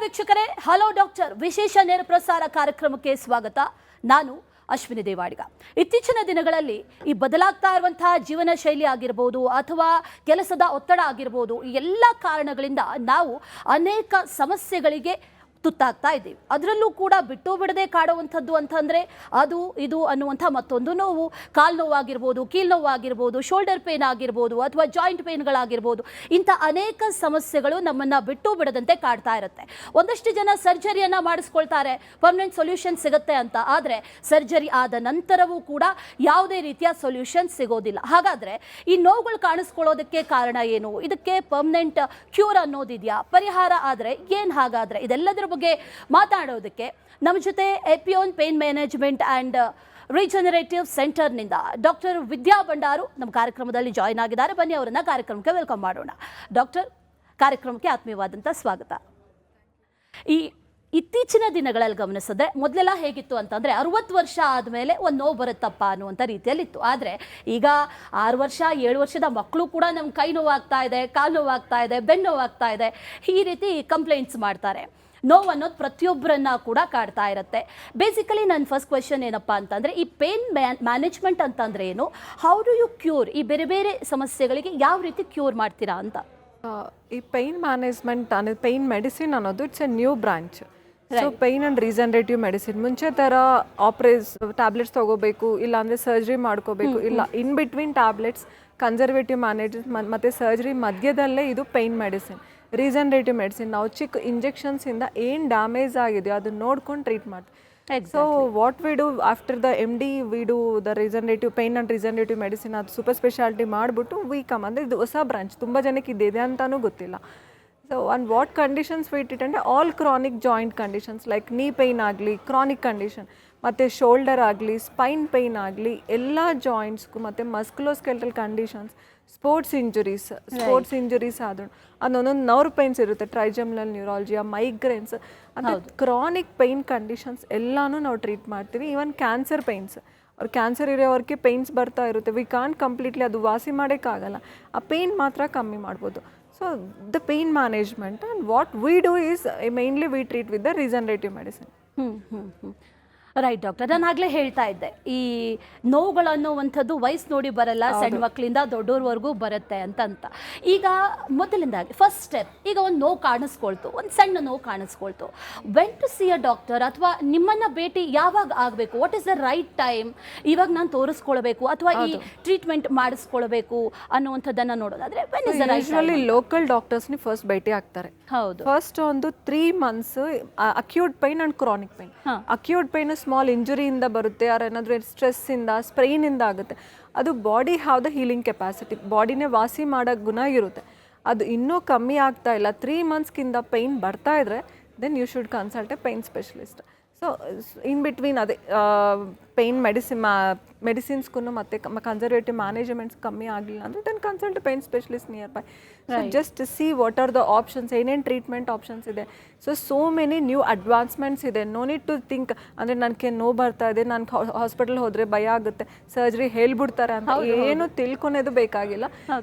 ವೀಕ್ಷಕರೇ, hello doctor ವಿಶೇಷ ನೇರ ಪ್ರಸಾರ ಕಾರ್ಯಕ್ರಮಕ್ಕೆ ಸ್ವಾಗತ. ನಾನು ಅಶ್ವಿನಿ ದೇವಾಡಿಗ. ಇತ್ತೀಚಿನ ದಿನಗಳಲ್ಲಿ ಈ ಬದಲಾಗ್ತಾ ಇರುವಂತಹ ಜೀವನ ಶೈಲಿ ಆಗಿರಬಹುದು ಅಥವಾ ಕೆಲಸದ ಒತ್ತಡ ಆಗಿರಬಹುದು, ಈ ಎಲ್ಲ ಕಾರಣಗಳಿಂದ ನಾವು ಅನೇಕ ಸಮಸ್ಯೆಗಳಿಗೆ ತುತ್ತಾಗ್ತಾ ಇದ್ದೀವಿ. ಅದರಲ್ಲೂ ಕೂಡ ಬಿಟ್ಟು ಬಿಡದೆ ಕಾಡುವಂಥದ್ದು ಅಂತಂದರೆ ಅದು ಇದು ಅನ್ನುವಂಥ ಮತ್ತೊಂದು ನೋವು. ಕಾಲು ನೋವಾಗಿರ್ಬೋದು, ಕೀಲು ನೋವಾಗಿರ್ಬೋದು, ಶೋಲ್ಡರ್ ಪೇನ್ ಆಗಿರ್ಬೋದು ಅಥವಾ ಜಾಯಿಂಟ್ ಪೇನ್ಗಳಾಗಿರ್ಬೋದು, ಇಂಥ ಅನೇಕ ಸಮಸ್ಯೆಗಳು ನಮ್ಮನ್ನು ಬಿಟ್ಟು ಬಿಡದಂತೆ ಕಾಡ್ತಾ ಇರುತ್ತೆ. ಒಂದಷ್ಟು ಜನ ಸರ್ಜರಿಯನ್ನು ಮಾಡಿಸ್ಕೊಳ್ತಾರೆ, ಪರ್ಮನೆಂಟ್ ಸೊಲ್ಯೂಷನ್ ಸಿಗುತ್ತೆ ಅಂತ. ಆದರೆ ಸರ್ಜರಿ ಆದ ನಂತರವೂ ಕೂಡ ಯಾವುದೇ ರೀತಿಯ ಸೊಲ್ಯೂಷನ್ ಸಿಗೋದಿಲ್ಲ. ಹಾಗಾದರೆ ಈ ನೋವುಗಳು ಕಾಣಿಸ್ಕೊಳ್ಳೋದಕ್ಕೆ ಕಾರಣ ಏನು? ಇದಕ್ಕೆ ಪರ್ಮನೆಂಟ್ ಕ್ಯೂರ್ ಅನ್ನೋದಿದೆಯಾ? ಪರಿಹಾರ ಆದರೆ ಏನು? ಹಾಗಾದರೆ ಇದೆಲ್ಲದರ ಬಗ್ಗೆ ಮಾತಾಡೋದಕ್ಕೆ ನಮ್ಮ ಜೊತೆ Epione pain management and regenerative ಸೆಂಟರ್ನಿಂದ ಡಾಕ್ಟರ್ ವಿದ್ಯಾ ಭಂಡಾರು ನಮ್ಮ ಕಾರ್ಯಕ್ರಮದಲ್ಲಿ ಜಾಯ್ನ್ ಆಗಿದ್ದಾರೆ. ಬನ್ನಿ ಅವರನ್ನು ಕಾರ್ಯಕ್ರಮಕ್ಕೆ ವೆಲ್ಕಮ್ ಮಾಡೋಣ. ಡಾಕ್ಟರ್, ಕಾರ್ಯಕ್ರಮಕ್ಕೆ ಆತ್ಮೀಯವಾದಂಥ ಸ್ವಾಗತ. ಈ ಇತ್ತೀಚಿನ ದಿನಗಳಲ್ಲಿ ಗಮನಿಸಿದ್ರೆ ಮೊದಲೆಲ್ಲ ಹೇಗಿತ್ತು ಅಂತಂದರೆ 60 ವರ್ಷ ಆದಮೇಲೆ ಒಂದು ನೋವು ಬರುತ್ತಪ್ಪ ಅನ್ನುವಂಥ ರೀತಿಯಲ್ಲಿತ್ತು. ಆದರೆ ಈಗ 6 ವರ್ಷ 7 ವರ್ಷದ ಮಕ್ಕಳು ಕೂಡ ನಮ್ಮ ಕೈ ನೋವಾಗ್ತಾ ಇದೆ, ಕಾಲು ನೋವಾಗ್ತಾ ಇದೆ, ಬೆನ್ನು ನೋವಾಗ್ತಾ ಇದೆ, ಈ ರೀತಿ ಕಂಪ್ಲೇಂಟ್ಸ್ ಮಾಡ್ತಾರೆ. ನೋವು ಅನ್ನೋದು ಪ್ರತಿಯೊಬ್ಬರನ್ನ ಕೂಡ ಕಾಡ್ತಾ ಇರುತ್ತೆ. ಬೇಸಿಕಲಿ ನನ್ನ ಫಸ್ಟ್ ಕ್ವೆಶನ್ ಏನಪ್ಪ ಅಂತಂದರೆ, ಈ ಪೇನ್ ಮ್ಯಾನೇಜ್ಮೆಂಟ್ ಅಂತಂದರೆ ಏನು? How do you cure? ಈ ಬೇರೆ ಬೇರೆ ಸಮಸ್ಯೆಗಳಿಗೆ ಯಾವ ರೀತಿ ಕ್ಯೂರ್ ಮಾಡ್ತೀರಾ ಅಂತ? ಈ ಪೇನ್ ಮ್ಯಾನೇಜ್ಮೆಂಟ್ ಅನ್ನೋದು, ಪೇನ್ ಮೆಡಿಸಿನ್ ಅನ್ನೋದು it's A new branch. So pain and regenerative medicine ಮುಂಚೆ ಥರ ಟ್ಯಾಬ್ಲೆಟ್ಸ್ ತೊಗೋಬೇಕು, ಇಲ್ಲಾಂದರೆ ಸರ್ಜರಿ ಮಾಡ್ಕೋಬೇಕು, ಇಲ್ಲ in between tablets, conservative management ಮತ್ತು ಸರ್ಜರಿ ಮಧ್ಯದಲ್ಲೇ ಇದು ಪೇನ್ ಮೆಡಿಸಿನ್. ರೀಜನರೇಟಿವ್ ಮೆಡಿಸಿನ್ ನಾವು ಚಿಕ್ಕ ಇಂಜೆಕ್ಷನ್ಸಿಂದ ಏನು ಡ್ಯಾಮೇಜ್ ಆಗಿದೆಯೋ ಅದನ್ನ ನೋಡ್ಕೊಂಡು ಟ್ರೀಟ್ ಮಾಡ್ತೀವಿ. So what we do after the MD, we do the regenerative pain and regenerative medicine. ಅದು ಸೂಪರ್ ಸ್ಪೆಷಾಲಿಟಿ ಮಾಡಿಬಿಟ್ಟು ವಿ ಕಮ್ ಅಂದರೆ ಇದು ಹೊಸ ಬ್ರಾಂಚ್, ತುಂಬ ಜನಕ್ಕೆ ಇದಿದೆ ಅಂತಲೂ ಗೊತ್ತಿಲ್ಲ. So and what conditions we treat ಅಂದರೆ all chronic joint conditions like knee pain ಆಗಲಿ, ಕ್ರಾನಿಕ್ ಕಂಡೀಷನ್, ಮತ್ತು ಶೋಲ್ಡರ್ ಆಗಲಿ, ಸ್ಪೈನ್ ಪೇಯ್ನ್ ಆಗಲಿ, ಎಲ್ಲ ಜಾಯಿಂಟ್ಸ್ಗೂ, ಮತ್ತು ಮಸ್ಕ್ಯುಲೋಸ್ಕೆಲೆಟಲ್ ಕಂಡೀಷನ್ಸ್, ಸ್ಪೋರ್ಟ್ಸ್ ಇಂಜುರೀಸ್ ಆದರೂ ಅದೊಂದೊಂದು ನರ್ವ್ ಪೇನ್ಸ್ ಇರುತ್ತೆ, ಟ್ರೈಜಮಿನಲ್ ನ್ಯೂರಾಲಜಿಯಾ, ಮೈಗ್ರೇನ್ಸ್ ಅಂತ ಕ್ರಾನಿಕ್ ಪೇಯ್ನ್ ಕಂಡೀಷನ್ಸ್ ಎಲ್ಲನೂ ನಾವು ಟ್ರೀಟ್ ಮಾಡ್ತೀವಿ. ಈವನ್ ಕ್ಯಾನ್ಸರ್ ಪೇಯ್ನ್ಸ್, ಅವ್ರು ಕ್ಯಾನ್ಸರ್ ಇರೋವ್ರಿಗೆ ಪೇಯ್ನ್ಸ್ ಬರ್ತಾ ಇರುತ್ತೆ, ವಿ ಕಾಂಟ್ ಕಂಪ್ಲೀಟ್ಲಿ ಅದು ವಾಸಿ ಮಾಡೋಕ್ಕಾಗಲ್ಲ, ಆ ಪೇಯ್ನ್ ಮಾತ್ರ ಕಮ್ಮಿ ಮಾಡ್ಬೋದು. So the pain management and what we do is mainly we treat with the regenerative medicine. Right doctor, ನಾನು ಆಗಲೇ ಹೇಳ್ತಾ ಇದ್ದೆ, ಈ ನೋವುಗಳನ್ನುವಂಥದ್ದು ವಯಸ್ಸು ನೋಡಿ ಬರಲ್ಲ, ಸಣ್ಣ ಮಕ್ಕಳಿಂದ ದೊಡ್ಡವ್ರವರೆಗೂ ಬರುತ್ತೆ ಅಂತ. ಈಗ ಮೊದಲಿಂದಾಗಿ ಫಸ್ಟ್ ಸ್ಟೆಪ್, ಈಗ ಒಂದು ನೋವು ಕಾಣಿಸ್ಕೊಳ್ತು, ಒಂದು ಸಣ್ಣ ನೋವು ಕಾಣಿಸ್ಕೊಳ್ತು, when to see a doctor ಅಥವಾ ನಿಮ್ಮನ್ನು ಭೇಟಿ ಯಾವಾಗ ಆಗಬೇಕು? What is the right time? ಇವಾಗ ನಾನು ತೋರಿಸ್ಕೊಳ್ಬೇಕು ಅಥವಾ ಈ ಟ್ರೀಟ್ಮೆಂಟ್ ಮಾಡಿಸ್ಕೊಳ್ಬೇಕು ಅನ್ನುವಂಥದ್ದನ್ನು ನೋಡೋದಾದ್ರೆ when is the right? Usually local ಡಾಕ್ಟರ್ಸ್ని ಫಸ್ಟ್ ಭೇಟಿ ಆಗ್ತಾರೆ. ಹೌದು, ಫಸ್ಟ್ ಒಂದು 3 months acute pain and chronic pain. Acute pain small ಇಂಜುರಿಯಿಂದ ಬರುತ್ತೆ, ಯಾರು ಏನಾದರೂ ಸ್ಟ್ರೆಸ್ಸಿಂದ, ಸ್ಪ್ರೈನಿಂದ ಆಗುತ್ತೆ. ಅದು body have the healing capacity, ಬಾಡಿನೇ ವಾಸಿ ಮಾಡೋ ಗುಣ ಇರುತ್ತೆ. ಅದು ಇನ್ನೂ ಕಮ್ಮಿ ಆಗ್ತಾ ಇಲ್ಲ, 3 monthsಗಿಂತ ಪೈನ್ ಬರ್ತಾ ಇದ್ರೆ then you should consult a pain specialist. So in between ಅದೇ ಪೇಯ್ನ್ ಮೆಡಿಸಿನ್ಸ್ಗೂ ಮತ್ತು ಕನ್ಸರ್ವೇಟಿವ್ ಮ್ಯಾನೇಜ್ಮೆಂಟ್ಸ್ ಕಮ್ಮಿ ಆಗಲಿಲ್ಲ ಅಂದರೆ then consult pain specialist nearby. So just see what are the options, ಏನೇನು ಟ್ರೀಟ್ಮೆಂಟ್ ಆಪ್ಷನ್ಸ್ ಇದೆ. ಸೋ ಮೆನಿ ನ್ಯೂ ಅಡ್ವಾನ್ಸ್ಮೆಂಟ್ಸ್ ಇದೆ. No need to think ಅಂದರೆ ನನಗೆ ನೋವು ಬರ್ತಾ ಇದೆ, ನಾನು ಹಾಸ್ಪಿಟಲ್ ಹೋದರೆ ಭಯ ಆಗುತ್ತೆ, ಸರ್ಜರಿ ಹೇಳ್ಬಿಡ್ತಾರೆ ಅಂತ ಏನು ತಿಳ್ಕೊಳೋದು ಬೇಕಾಗಿಲ್ಲ.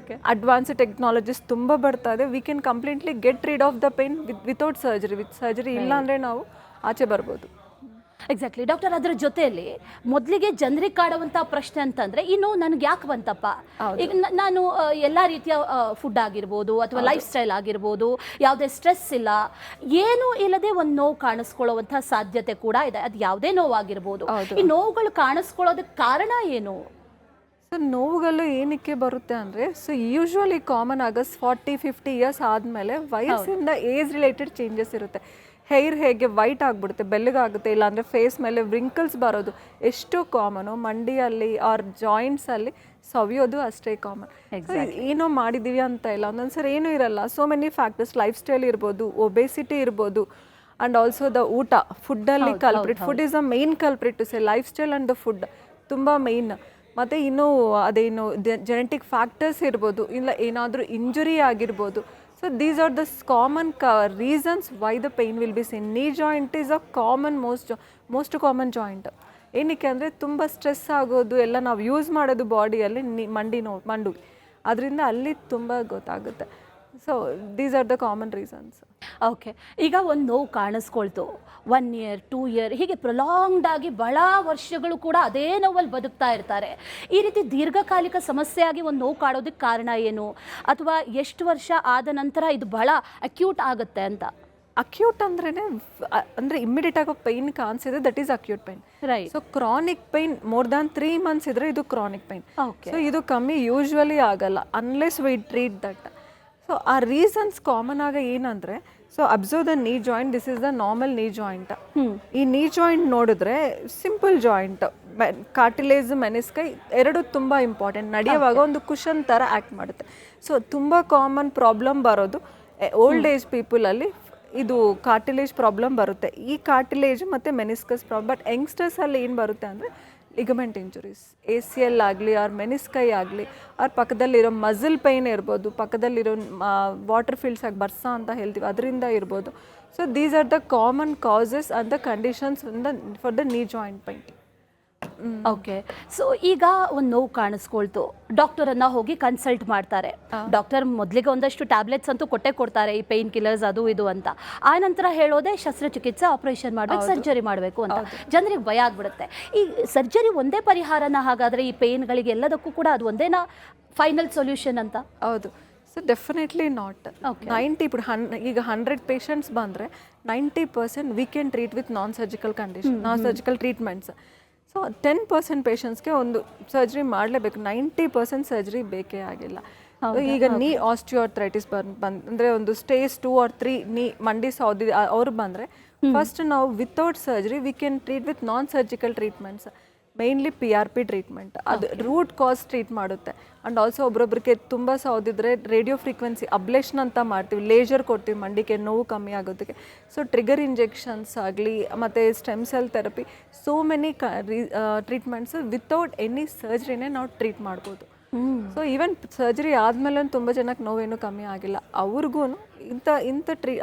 ಅಡ್ವಾನ್ಸ್ ಟೆಕ್ನಾಲಜೀಸ್ ತುಂಬ ಬರ್ತಾ ಇದೆ. We can completely get rid of the pain without surgery. With surgery ಇಲ್ಲ ಅಂದರೆ ನಾವು ಆಚೆ ಬರ್ಬೋದು. Exactly doctor. ಅದರ ಜೊತೆಯಲ್ಲಿ ಮೊದಲಿಗೆ ಜನರಿಗೆ ಕಾಡುವಂಥ ಪ್ರಶ್ನೆ ಅಂತಂದರೆ, ಇನ್ನು ನನಗೆ ಯಾಕೆ ಬಂತಪ್ಪ? ಈಗ ನಾನು ಎಲ್ಲ ರೀತಿಯ ಫುಡ್ ಆಗಿರ್ಬೋದು ಅಥವಾ ಲೈಫ್ ಸ್ಟೈಲ್ ಆಗಿರ್ಬೋದು, ಯಾವುದೇ ಸ್ಟ್ರೆಸ್ ಇಲ್ಲ, ಏನೂ ಇಲ್ಲದೆ ಒಂದು ನೋವು ಕಾಣಿಸ್ಕೊಳ್ಳುವಂಥ ಸಾಧ್ಯತೆ ಕೂಡ ಇದೆ. ಅದು ಯಾವುದೇ ನೋವಾಗಿರ್ಬೋದು. ಈ ನೋವುಗಳು ಕಾಣಿಸ್ಕೊಳ್ಳೋದಕ್ಕೆ ಕಾರಣ ಏನು? ಸೊ ನೋವುಗಳು ಏನಕ್ಕೆ ಬರುತ್ತೆ ಅಂದರೆ, ಸೊ ಯೂಶ್ವಲಿ ಕಾಮನ್ ಆಗಸ್ 40-50 years ಆದಮೇಲೆ ವಯಸ್ಸಿಂದ ಏಜ್ ರಿಲೇಟೆಡ್ ಚೇಂಜಸ್ ಇರುತ್ತೆ. ಹೇರ್ ಹೇಗೆ ವೈಟ್ ಆಗಿಬಿಡುತ್ತೆ, ಬೆಳ್ಳಗಾಗುತ್ತೆ, ಇಲ್ಲಾಂದರೆ ಫೇಸ್ ಮೇಲೆ ವ್ರಿಂಕಲ್ಸ್ ಬರೋದು ಎಷ್ಟು ಕಾಮನು. ಮಂಡಿಯಲ್ಲಿ ಆರ್ ಜಾಯಿಂಟ್ಸಲ್ಲಿ ಸವಿಯೋದು ಅಷ್ಟೇ ಕಾಮನ್. ಏನೋ ಮಾಡಿದ್ದೀವಿ ಅಂತ ಇಲ್ಲ, ಒಂದೊಂದ್ಸರಿ ಏನೂ ಇರಲ್ಲ. So many factors, lifestyle ಇರ್ಬೋದು, ಒಬೆಸಿಟಿ ಇರ್ಬೋದು, ಆ್ಯಂಡ್ ಆಲ್ಸೋ ದ ಊಟ, ಫುಡ್ಡಲ್ಲಿ culprit. Food is a main culprit to say. Lifestyle and the food ತುಂಬ ಮೇಯ್ನ್. ಮತ್ತು ಇನ್ನೂ ಅದೇನು ಜೆನೆಟಿಕ್ ಫ್ಯಾಕ್ಟರ್ಸ್ ಇರ್ಬೋದು, ಇಲ್ಲ ಏನಾದರೂ ಇಂಜುರಿ ಆಗಿರ್ಬೋದು. So these are the common reasons why the pain will be seen. Knee joint is a common most common joint. ಏನಕ್ಕೆ ಅಂದರೆ ತುಂಬ ಸ್ಟ್ರೆಸ್ ಆಗೋದು ಎಲ್ಲ ನಾವು ಯೂಸ್ ಮಾಡೋದು ಬಾಡಿಯಲ್ಲಿ ಮಂಡು, ಅದರಿಂದ ಅಲ್ಲಿ ತುಂಬ ಗೊತ್ತಾಗುತ್ತೆ. So these are the common reasons. Okay, ಈಗ ಒಂದು ನೋವು ಕಾಣಿಸ್ಕೊಳ್ತು 1 ಇಯರ್ 2 ಇಯರ್ ಹೀಗೆ ಪ್ರೊಲಾಂಗ್ಡ್ ಆಗಿ ಬಹಳ ವರ್ಷಗಳು ಕೂಡ ಅದೇ ನೋವಲ್ಲಿ ಬದುಕ್ತಾ ಇರ್ತಾರೆ. ಈ ರೀತಿ ದೀರ್ಘಕಾಲಿಕ ಸಮಸ್ಯೆಯಾಗಿ ಒಂದು ನೋವು ಕಾಡೋದಕ್ಕೆ ಕಾರಣ ಏನು, ಅಥವಾ ಎಷ್ಟು ವರ್ಷ ಆದ ನಂತರ ಇದು ಬಹಳ ಅಕ್ಯೂಟ್ ಆಗುತ್ತೆ ಅಂತ? ಅಕ್ಯೂಟ್ ಅಂದ್ರೆ ಇಮ್ಮಿಡಿಯೇಟ್ ಆಗೋ ಪೈನ್ ಕಾಣಿಸಿದ್ರೆ that is acute pain. Right. So chronic pain more than 3 months ಇದ್ರೆ ಇದು ಕ್ರಾನಿಕ್ ಪೈನ್. ಓಕೆ. ಸೊ ಇದು ಕಮ್ಮಿ ಯೂಶ್ವಲಿ ಆಗಲ್ಲ unless we treat that. So ಆ ರೀಸನ್ಸ್ ಕಾಮನ್ ಆಗ ಏನಂದ್ರೆ, so observe the knee joint, this is the normal ನೀ joint. ಈ ನೀ ಜಾಯಿಂಟ್ ನೋಡಿದ್ರೆ ಸಿಂಪಲ್ ಜಾಯಿಂಟ್, ಕಾರ್ಟಿಲೇಜ್ ಮೆನಿಸ್ಕೈ ಎರಡು ತುಂಬ ಇಂಪಾರ್ಟೆಂಟ್. ನಡೆಯುವಾಗ ಒಂದು ಕುಷನ್ ಥರ ಆ್ಯಕ್ಟ್ ಮಾಡುತ್ತೆ. ಸೊ ತುಂಬ ಕಾಮನ್ ಪ್ರಾಬ್ಲಮ್ ಬರೋದು ಓಲ್ಡ್ ಏಜ್ ಪೀಪಲಲ್ಲಿ ಇದು ಕಾರ್ಟಿಲೇಜ್ ಪ್ರಾಬ್ಲಮ್ ಬರುತ್ತೆ. ಈ ಕಾರ್ಟಿಲೇಜ್ ಮತ್ತು ಮೆನಿಸ್ಕಸ್ ಪ್ರಾಬ್ಲಮ್. ಬಟ್ ಯಂಗ್ಸ್ಟರ್ಸಲ್ಲಿ ಏನು ಬರುತ್ತೆ ಅಂದರೆ ಲಿಗಮೆಂಟ್ ಇಂಜುರೀಸ್, ACL ಆಗಲಿ ಆರ್ ಮೆನಿಸ್ಕೈ ಆಗಲಿ, ಅವ್ರ ಪಕ್ಕದಲ್ಲಿರೋ ಮಸಲ್ ಪೈನ್ ಇರ್ಬೋದು, ಪಕ್ಕದಲ್ಲಿರೋ ವಾಟರ್ ಫೀಲ್ಡ್ಸ್ ಆಗಿ ಬರ್ಸಾ ಅಂತ ಹೇಳ್ತೀವಿ ಅದರಿಂದ ಇರ್ಬೋದು. So these are the common causes and the conditions for the knee joint pain. Okay. So ಈಗ ಒಂದು ನೋವು ಕಾಣಿಸ್ಕೊಳ್ತು, ಡಾಕ್ಟರನ್ನು ಹೋಗಿ ಕನ್ಸಲ್ಟ್ ಮಾಡ್ತಾರೆ. ಡಾಕ್ಟರ್ ಮೊದಲಿಗೆ ಒಂದಷ್ಟು ಟ್ಯಾಬ್ಲೆಟ್ಸ್ ಅಂತೂ ಕೊಡ್ತಾರೆ, ಈ ಪೇನ್ ಕಿಲ್ಲರ್ಸ್ ಅದು ಇದು ಅಂತ. ಆ ನಂತರ ಹೇಳೋದೆ ಶಸ್ತ್ರಚಿಕಿತ್ಸೆ, ಆಪರೇಷನ್ ಮಾಡಬೇಕು, ಸರ್ಜರಿ ಮಾಡಬೇಕು ಅಂತ. ಜನರಿಗೆ ಭಯ ಆಗ್ಬಿಡುತ್ತೆ. ಈ ಸರ್ಜರಿ ಒಂದೇ ಪರಿಹಾರನ ಹಾಗಾದರೆ ಈ ಪೇನ್ಗಳಿಗೆ ಎಲ್ಲದಕ್ಕೂ ಕೂಡ ಅದು ಒಂದೇನಾ ಫೈನಲ್ ಸೊಲ್ಯೂಷನ್ ಅಂತ? ಹೌದು. So definitely not. 90 ఇప్పుడు ಈಗ 100 ಪೇಷಂಟ್ಸ್ ಬಂದರೆ 90% V can treat with non surgical condition, non surgical treatments. So 10% ಪೇಷಂಟ್ಸ್ಗೆ ಒಂದು ಸರ್ಜರಿ ಮಾಡಲೇಬೇಕು, 90% ಸರ್ಜರಿ ಬೇಕೇ ಆಗಿಲ್ಲ. ಈಗ ನೀ ಆಸ್ಟಿಯೋಆರ್ಥ್ರೈಟಿಸ್ ಅಂದರೆ ಒಂದು ಸ್ಟೇಜ್ 2 or 3 ನೀ ಮಂಡಿ ಸೌದಿ ಅವ್ರು ಬಂದರೆ ಫಸ್ಟ್ ನಾವು without surgery V can treat with non surgical treatments, mainly PRP treatment. ಅದು ರೂಟ್ ಕಾಸ್ ಟ್ರೀಟ್ ಮಾಡುತ್ತೆ. ಆ್ಯಂಡ್ ಆಲ್ಸೋ ಒಬ್ರೊಬ್ರಿಗೆ ತುಂಬ ಸೌದಿದ್ರೆ ರೇಡಿಯೋ ಫ್ರೀಕ್ವೆನ್ಸಿ ಅಬ್ಲೇಷನ್ ಅಂತ ಮಾಡ್ತೀವಿ, ಲೇಜರ್ ಕೊಡ್ತೀವಿ ಮಂಡಿಗೆ ನೋವು ಕಮ್ಮಿ ಆಗೋದಕ್ಕೆ. ಸೊ ಟ್ರಿಗರ್ ಇಂಜೆಕ್ಷನ್ಸ್ ಆಗಲಿ ಮತ್ತು stem cell therapy, so many treatments without any ಸರ್ಜರಿನೇ ನಾವು ಟ್ರೀಟ್ ಮಾಡ್ಬೋದು. ಸೊ ಈವನ್ ಸರ್ಜರಿ ಆದಮೇಲೆ ತುಂಬ ಜನಕ್ಕೆ ನೋವೇನು ಕಮ್ಮಿ ಆಗಿಲ್ಲ. ಅವ್ರಿಗೂ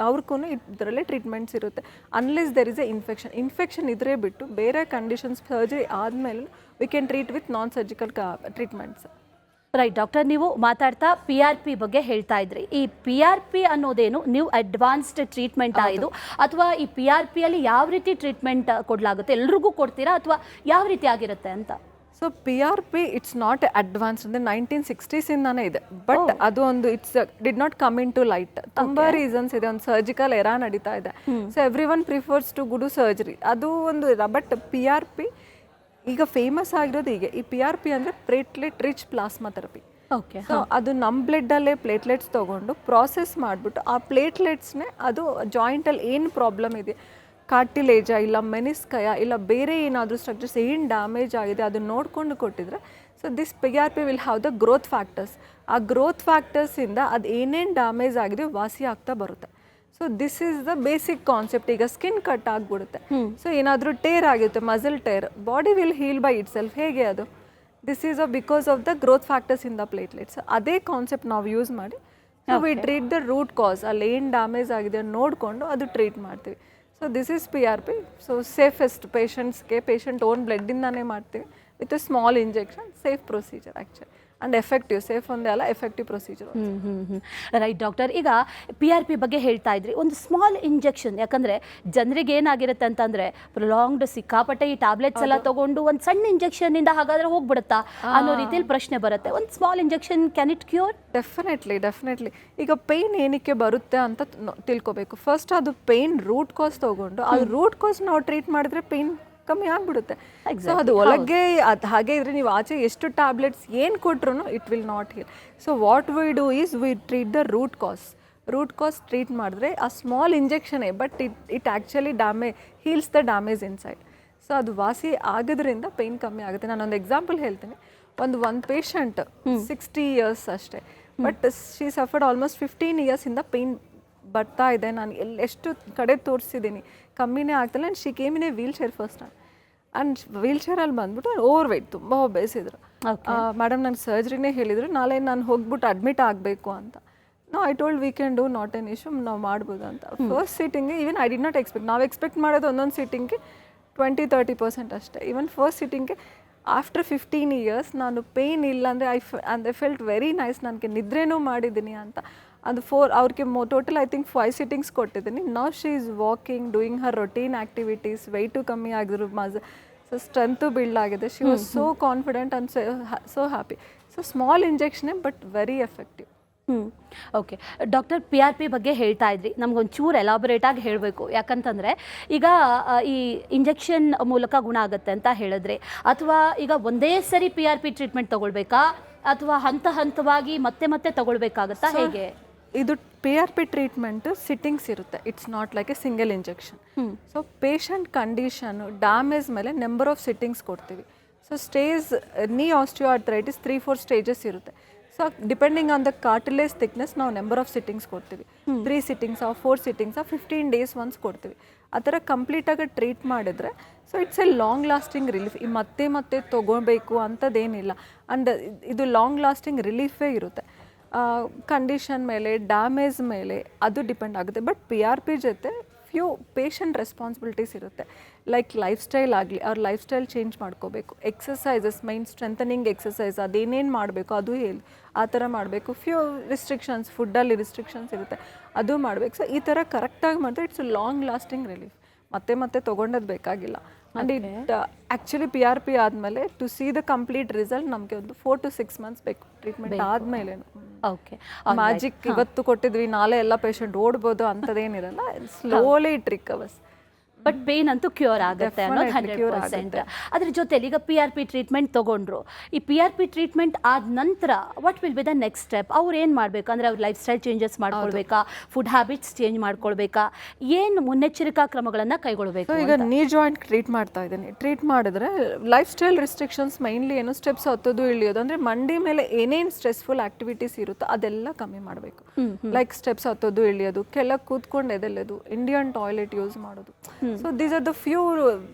ಅವ್ರಿಗೂ ಇದರಲ್ಲೇ ಟ್ರೀಟ್ಮೆಂಟ್ಸ್ ಇರುತ್ತೆ. Unless there is A infection ಇದ್ರೆ ಬಿಟ್ಟು ಬೇರೆ ಕಂಡೀಷನ್ಸ್ ಸರ್ಜರಿ ಆದಮೇಲೆ V can treat with non surgical treatments. Right doctor, ನೀವು ಮಾತಾಡ್ತಾ PRP ಬಗ್ಗೆ ಹೇಳ್ತಾ ಇದ್ರಿ. ಈ PRP ಅನ್ನೋದೇನು ನೀವು ಅಡ್ವಾನ್ಸ್ಡ್ ಟ್ರೀಟ್ಮೆಂಟ್ ಇದು, ಅಥವಾ ಈ PRP ಅಲ್ಲಿ ಯಾವ ರೀತಿ ಟ್ರೀಟ್ಮೆಂಟ್ ಕೊಡಲಾಗುತ್ತೆ? ಎಲ್ರಿಗೂ ಕೊಡ್ತೀರಾ ಅಥವಾ ಯಾವ ರೀತಿ ಆಗಿರುತ್ತೆ ಅಂತ? So PRP it's not advance, ಅಂದರೆ 1960s ಇಂದಾನೇ ಇದೆ. ಬಟ್ ಅದು ಒಂದು did not come into light. ತುಂಬ ರೀಸನ್ಸ್ ಇದೆ. ಒಂದು ಸರ್ಜಿಕಲ್ ಎರಾ ನಡೀತಾ ಇದೆ. So everyone prefers to go to surgery, ಅದು ಒಂದು. ಬಟ್ PRP ಈಗ ಫೇಮಸ್ ಆಗಿರೋದು ಹೀಗೆ. ಈ PRP ಅಂದರೆ platelet rich plasma therapy. Okay. So ಅದು ನಮ್ಮ ಬ್ಲಡ್ಡಲ್ಲೇ ಪ್ಲೇಟ್ಲೆಟ್ಸ್ ತೊಗೊಂಡು ಪ್ರಾಸೆಸ್ ಮಾಡಿಬಿಟ್ಟು ಆ ಪ್ಲೇಟ್ಲೆಟ್ಸ್ನೇ ಅದು ಜಾಯಿಂಟಲ್ಲಿ ಏನು ಪ್ರಾಬ್ಲಮ್ ಇದೆ, ಕಾರ್ಟಿಲೇಜಾ ಇಲ್ಲ ಮೆನಿಸ್ಕಯ ಇಲ್ಲ ಬೇರೆ ಏನಾದರೂ ಸ್ಟ್ರಕ್ಚರ್ಸ್ ಏನು ಡ್ಯಾಮೇಜ್ ಆಗಿದೆ ಅದನ್ನು ನೋಡಿಕೊಂಡು ಕೊಟ್ಟಿದ್ರೆ, so this PRP will have the growth factors. ಆ ಗ್ರೋತ್ ಫ್ಯಾಕ್ಟರ್ಸಿಂದ ಅದು ಏನೇನು ಡ್ಯಾಮೇಜ್ ಆಗಿದೆ ವಾಸಿ ಆಗ್ತಾ ಬರುತ್ತೆ. So this is the basic concept. ಈಗ ಸ್ಕಿನ್ ಕಟ್ ಆಗಿಬಿಡುತ್ತೆ, ಸೊ ಏನಾದರೂ ಟೇರ್ ಆಗಿರುತ್ತೆ, muscle tear, body will heal by itself. ಹೇಗೆ ಅದು? This is because of the growth factors in the platelets. ಅದೇ ಕಾನ್ಸೆಪ್ಟ್ ನಾವು ಯೂಸ್ ಮಾಡಿ we treat the root cause. ಅಲ್ಲಿ ಏನು ಡ್ಯಾಮೇಜ್ ಆಗಿದೆ ನೋಡಿಕೊಂಡು ಅದು ಟ್ರೀಟ್ ಮಾಡ್ತೀವಿ. So this is PRP. So safest ಪೇಷಂಟ್ಸ್ಗೆ ಪೇಷಂಟ್ ಓನ್ ಬ್ಲಡ್ಡಿಂದಾನೇ ಮಾಡ್ತೀವಿ with a small injection. Safe procedure actually and effective. Safe ಒಂದೇ ಅಲ್ಲ, ಎಫೆಕ್ಟಿವ್ ಪ್ರೊಸೀಜರ್. ರೈಟ್ ಡಾಕ್ಟರ್, ಈಗ PRP ಬಗ್ಗೆ ಹೇಳ್ತಾ ಇದ್ರಿ. ಒಂದು ಸ್ಮಾಲ್ ಇಂಜೆಕ್ಷನ್, ಯಾಕಂದರೆ ಜನರಿಗೆ ಏನಾಗಿರುತ್ತೆ ಅಂತಂದರೆ ಪ್ರೊಲಾಂಗ್ಡ್ ಸಿಕ್ಕಾಪಟ್ಟೆ ಈ ಟ್ಯಾಬ್ಲೆಟ್ಸ್ ಎಲ್ಲ ತೊಗೊಂಡು ಒಂದು ಸಣ್ಣ ಇಂಜೆಕ್ಷನ್ನಿಂದ ಹಾಗಾದರೆ ಹೋಗ್ಬಿಡುತ್ತಾ ಅನ್ನೋ ರೀತಿಯಲ್ಲಿ ಪ್ರಶ್ನೆ ಬರುತ್ತೆ. ಒಂದು small injection can it cure? Definitely. ಈಗ ಪೇಯ್ನ್ ಏನಕ್ಕೆ ಬರುತ್ತೆ ಅಂತ ತಿಳ್ಕೊಬೇಕು. ಫಸ್ಟ್ ಅದು ಪೇಯ್ನ್ ರೂಟ್ ಕಾಸ್ ತೊಗೊಂಡು ಅದು ರೂಟ್ ಕಾಸ್ ನಾವು ಟ್ರೀಟ್ ಮಾಡಿದ್ರೆ ಪೇಯ್ನ್ ಕಮ್ಮಿ ಆಗಿಬಿಡುತ್ತೆ. ಸೊ ಅದು ಒಳಗೆ ಅದು ಹಾಗೆ ಇದ್ರೆ ನೀವು ಆಚೆ ಎಷ್ಟು ಟ್ಯಾಬ್ಲೆಟ್ಸ್ ಏನು ಕೊಟ್ರು it will not heal. So what we do is we treat the root cause treat ಮಾಡಿದ್ರೆ ಆ ಸ್ಮಾಲ್ ಇಂಜೆಕ್ಷನೇ, but it actually heals the damage inside. So ಅದು ವಾಸಿ ಆಗೋದ್ರಿಂದ ಪೇಯ್ನ್ ಕಮ್ಮಿ ಆಗುತ್ತೆ. ನಾನೊಂದು ಎಕ್ಸಾಂಪಲ್ ಹೇಳ್ತೀನಿ. ಒಂದು ಪೇಷಂಟ್ 60 years ಅಷ್ಟೇ, but she suffered almost 15 years ಇಂದ ಪೇಯ್ನ್ ಬರ್ತಾ ಇದೆ. ನಾನು ಎಷ್ಟು ಕಡೆ ತೋರಿಸಿದ್ದೀನಿ, ಕಮ್ಮಿನೇ ಆಗ್ತಿಲ್ಲ. And she came in a wheelchair first time. And ವೀಲ್ ಚೇರಲ್ಲಿ ಬಂದ್ಬಿಟ್ಟು ಓವರ್ ವೆಯ್ಟ್, ತುಂಬ ಬೇಯಿಸಿದ್ರು. ಮೇಡಮ್ ನಂಗೆ ಸರ್ಜರಿನೇ ಹೇಳಿದರು, ನಾಳೆ ನಾನು ಹೋಗ್ಬಿಟ್ಟು ಅಡ್ಮಿಟ್ ಆಗಬೇಕು ಅಂತ. I told we can do, not an issue, ನಾವು ಮಾಡ್ಬೋದು ಅಂತ. ಫಸ್ಟ್ ಸೀಟಿಂಗ್ಗೆ even I did not expect. ನಾವು ಎಕ್ಸ್ಪೆಕ್ಟ್ ಮಾಡೋದು ಒಂದೊಂದು ಸೀಟಿಂಗ್ಗೆ 20-30% ಅಷ್ಟೇ. ಈವನ್ ಫಸ್ಟ್ ಸೀಟಿಂಗ್ಗೆ ಆಫ್ಟರ್ 15 years ನಾನು ಪೇಯ್ನ್ ಇಲ್ಲ ಅಂದರೆ ಐ ಫೆಲ್ಟ್ ವೆರಿ ನೈಸ್, ನನಗೆ ನಿದ್ರೆನೂ ಮಾಡಿದ್ದೀನಿ ಅಂತ. ಅದು ಅವ್ರಿಗೆ ಟೋಟಲ್ ಐ ಥಿಂಕ್ 5 ಸಿಟ್ಟಿಂಗ್ಸ್ ಕೊಟ್ಟಿದ್ದೀನಿ. Now she is walking, doing her routine activities, weight ಕಮ್ಮಿ ಆಗಿದ್ರು, ಸೊ ಸ್ಟ್ರೆಂತು ಬಿಲ್ಡ್ ಆಗಿದೆ. She was so confident and so happy. So small ಇಂಜೆಕ್ಷನೇ but very effective. Okay doctor, PRP ಬಗ್ಗೆ ಹೇಳ್ತಾ ಇದ್ರಿ, ನಮ್ಗೊಂಚೂರು ಎಲಾಬರೇಟಾಗಿ ಹೇಳಬೇಕು. ಯಾಕಂತಂದರೆ ಈಗ ಈ ಇಂಜೆಕ್ಷನ್ ಮೂಲಕ ಗುಣ ಆಗುತ್ತೆ ಅಂತ ಹೇಳಿದ್ರಿ, ಅಥವಾ ಈಗ ಒಂದೇ ಸರಿ PRP ಟ್ರೀಟ್ಮೆಂಟ್ ತಗೊಳ್ಬೇಕಾ ಅಥವಾ ಹಂತ ಹಂತವಾಗಿ ಮತ್ತೆ ಮತ್ತೆ ತಗೊಳ್ಬೇಕಾಗತ್ತಾ, ಹೇಗೆ? ಇದು PRP ಟ್ರೀಟ್ಮೆಂಟ್ ಸಿಟ್ಟಿಂಗ್ಸ್ ಇರುತ್ತೆ, it's not like A single injection. So patient condition damage ಮೇಲೆ ನಂಬರ್ ಆಫ್ ಸಿಟ್ಟಿಂಗ್ಸ್ ಕೊಡ್ತೀವಿ. ಸೊ ನೀ ಆಸ್ಟಿಯೋಆರ್ಥರೈಟಿಸ್ 3-4 ಸ್ಟೇಜಸ್ ಇರುತ್ತೆ. So depending on the cartilage thickness ನಾವು ನಂಬರ್ ಆಫ್ ಸಿಟ್ಟಿಂಗ್ಸ್ ಕೊಡ್ತೀವಿ. 3 ಸಿಟ್ಟಿಂಗ್ಸ್ 4 ಸಿಟ್ಟಿಂಗ್ಸ್ 15 ಡೇಸ್ ಒನ್ಸ್ ಕೊಡ್ತೀವಿ. ಆ ಥರ ಕಂಪ್ಲೀಟಾಗಿ ಟ್ರೀಟ್ ಮಾಡಿದ್ರೆ so it's A long lasting relief. ಈ ಮತ್ತೆ ಮತ್ತೆ ತೊಗೋಬೇಕು ಅಂಥದ್ದೇನಿಲ್ಲ. ಆ್ಯಂಡ್ ಇದು ಲಾಂಗ್ ಲಾಸ್ಟಿಂಗ್ ರಿಲೀಫೇ ಇರುತ್ತೆ. ಕಂಡೀಷನ್ ಮೇಲೆ, ಡ್ಯಾಮೇಜ್ ಮೇಲೆ ಅದು ಡಿಪೆಂಡ್ ಆಗುತ್ತೆ. ಬಟ್ PRP ಜೊತೆ ಫ್ಯೂ ಪೇಷಂಟ್ ರೆಸ್ಪಾನ್ಸಿಬಿಲಿಟೀಸ್ ಇರುತ್ತೆ. ಲೈಕ್ ಲೈಫ್ ಸ್ಟೈಲ್ ಆಗಲಿ, ಅವ್ರ ಲೈಫ್ ಸ್ಟೈಲ್ ಚೇಂಜ್ ಮಾಡ್ಕೋಬೇಕು. ಎಕ್ಸಸೈಸಸ್, ಮೈನ್ ಸ್ಟ್ರೆಂಥನಿಂಗ್ ಎಕ್ಸಸೈಸ್ ಅದೇನೇನು ಮಾಡಬೇಕು ಅದು ಹೇಳಿ ಆ ಥರ ಮಾಡಬೇಕು. ಫ್ಯೂ ರಿಸ್ಟ್ರಿಕ್ಷನ್ಸ್, ಫುಡ್ಡಲ್ಲಿ ರಿಸ್ಟ್ರಿಕ್ಷನ್ಸ್ ಇರುತ್ತೆ, ಅದು ಮಾಡಬೇಕು. ಸೊ ಈ ಥರ ಕರೆಕ್ಟಾಗಿ ಮಾಡಿದ್ರೆ ಇಟ್ಸ್ ಲಾಂಗ್ ಲಾಸ್ಟಿಂಗ್ ರಿಲೀಫ್. ಮತ್ತೆ ಮತ್ತೆ ತೊಗೊಂಡದ್ದು ಬೇಕಾಗಿಲ್ಲ. ಆ್ಯಂಡ್ ಇಟ್ ಆ್ಯಕ್ಚುಲಿ PRP ಆದಮೇಲೆ to see the complete result ನಮಗೆ ಒಂದು 4 to 6 months ಬೇಕು ಟ್ರೀಟ್ಮೆಂಟ್ ಆದಮೇಲೆ. ಓಕೆ, ಮ್ಯಾಜಿಕ್ ಇವತ್ತು ಕೊಟ್ಟಿದ್ವಿ ನಾಳೆ ಎಲ್ಲ ಪೇಷಂಟ್ ಓಡ್ಬೋದು ಅಂಥದ್ದೇನಿರಲ್ಲ. Slowly it recovers. But pain ಅಂತೂ ಕ್ಯೂರ್ ಆಗುತ್ತೆ ಅನ್ನೋದು 100%. ಅದ್ರ ಜೊತೆಲಿ ಈಗ PRP ಟ್ರೀಟ್ಮೆಂಟ್ ತೊಗೊಂಡ್ರು, ಈ PRP ಟ್ರೀಟ್ಮೆಂಟ್ ಆದ ನಂತರ what will be the next step? ಅವ್ರು ಏನು ಮಾಡಬೇಕು ಅಂದರೆ ಅವ್ರ ಲೈಫ್ ಸ್ಟೈಲ್ ಚೇಂಜಸ್ ಮಾಡ್ಕೊಳ್ಬೇಕಾ, ಫುಡ್ ಹ್ಯಾಬಿಟ್ಸ್ ಚೇಂಜ್ ಮಾಡ್ಕೊಳ್ಬೇಕಾ, ಏನು ಮುನ್ನೆಚ್ಚರಿಕಾ ಕ್ರಮಗಳನ್ನು ಕೈಗೊಳ್ಳಬೇಕು? ಈಗ ನೀ ಜಾಯಿಂಟ್ ಟ್ರೀಟ್ ಮಾಡ್ತಾ ಇದ್ದೀನಿ. ಟ್ರೀಟ್ ಮಾಡಿದ್ರೆ ಲೈಫ್ ಸ್ಟೈಲ್ ರಿಸ್ಟ್ರಿಕ್ಷನ್ಸ್ ಮೈನ್ಲಿ ಏನು, ಸ್ಟೆಪ್ಸ್ ಹತ್ತೋದು ಇಳಿಯೋದು, ಅಂದರೆ ಮಂಡಿ ಮೇಲೆ ಏನೇನು ಸ್ಟ್ರೆಸ್ಫುಲ್ ಆಕ್ಟಿವಿಟೀಸ್ ಇರುತ್ತೋ ಅದೆಲ್ಲ ಕಮ್ಮಿ ಮಾಡಬೇಕು. ಲೈಕ್ ಸ್ಟೆಪ್ಸ್ ಹತ್ತೋದು ಇಳಿಯೋದು, ಕೆಳಗೆ ಕೂತ್ಕೊಂಡು ಎದೆಲ್ಲೋದು, ಇಂಡಿಯನ್ ಟಾಯ್ಲೆಟ್ ಯೂಸ್ ಮಾಡೋದು. So these are the few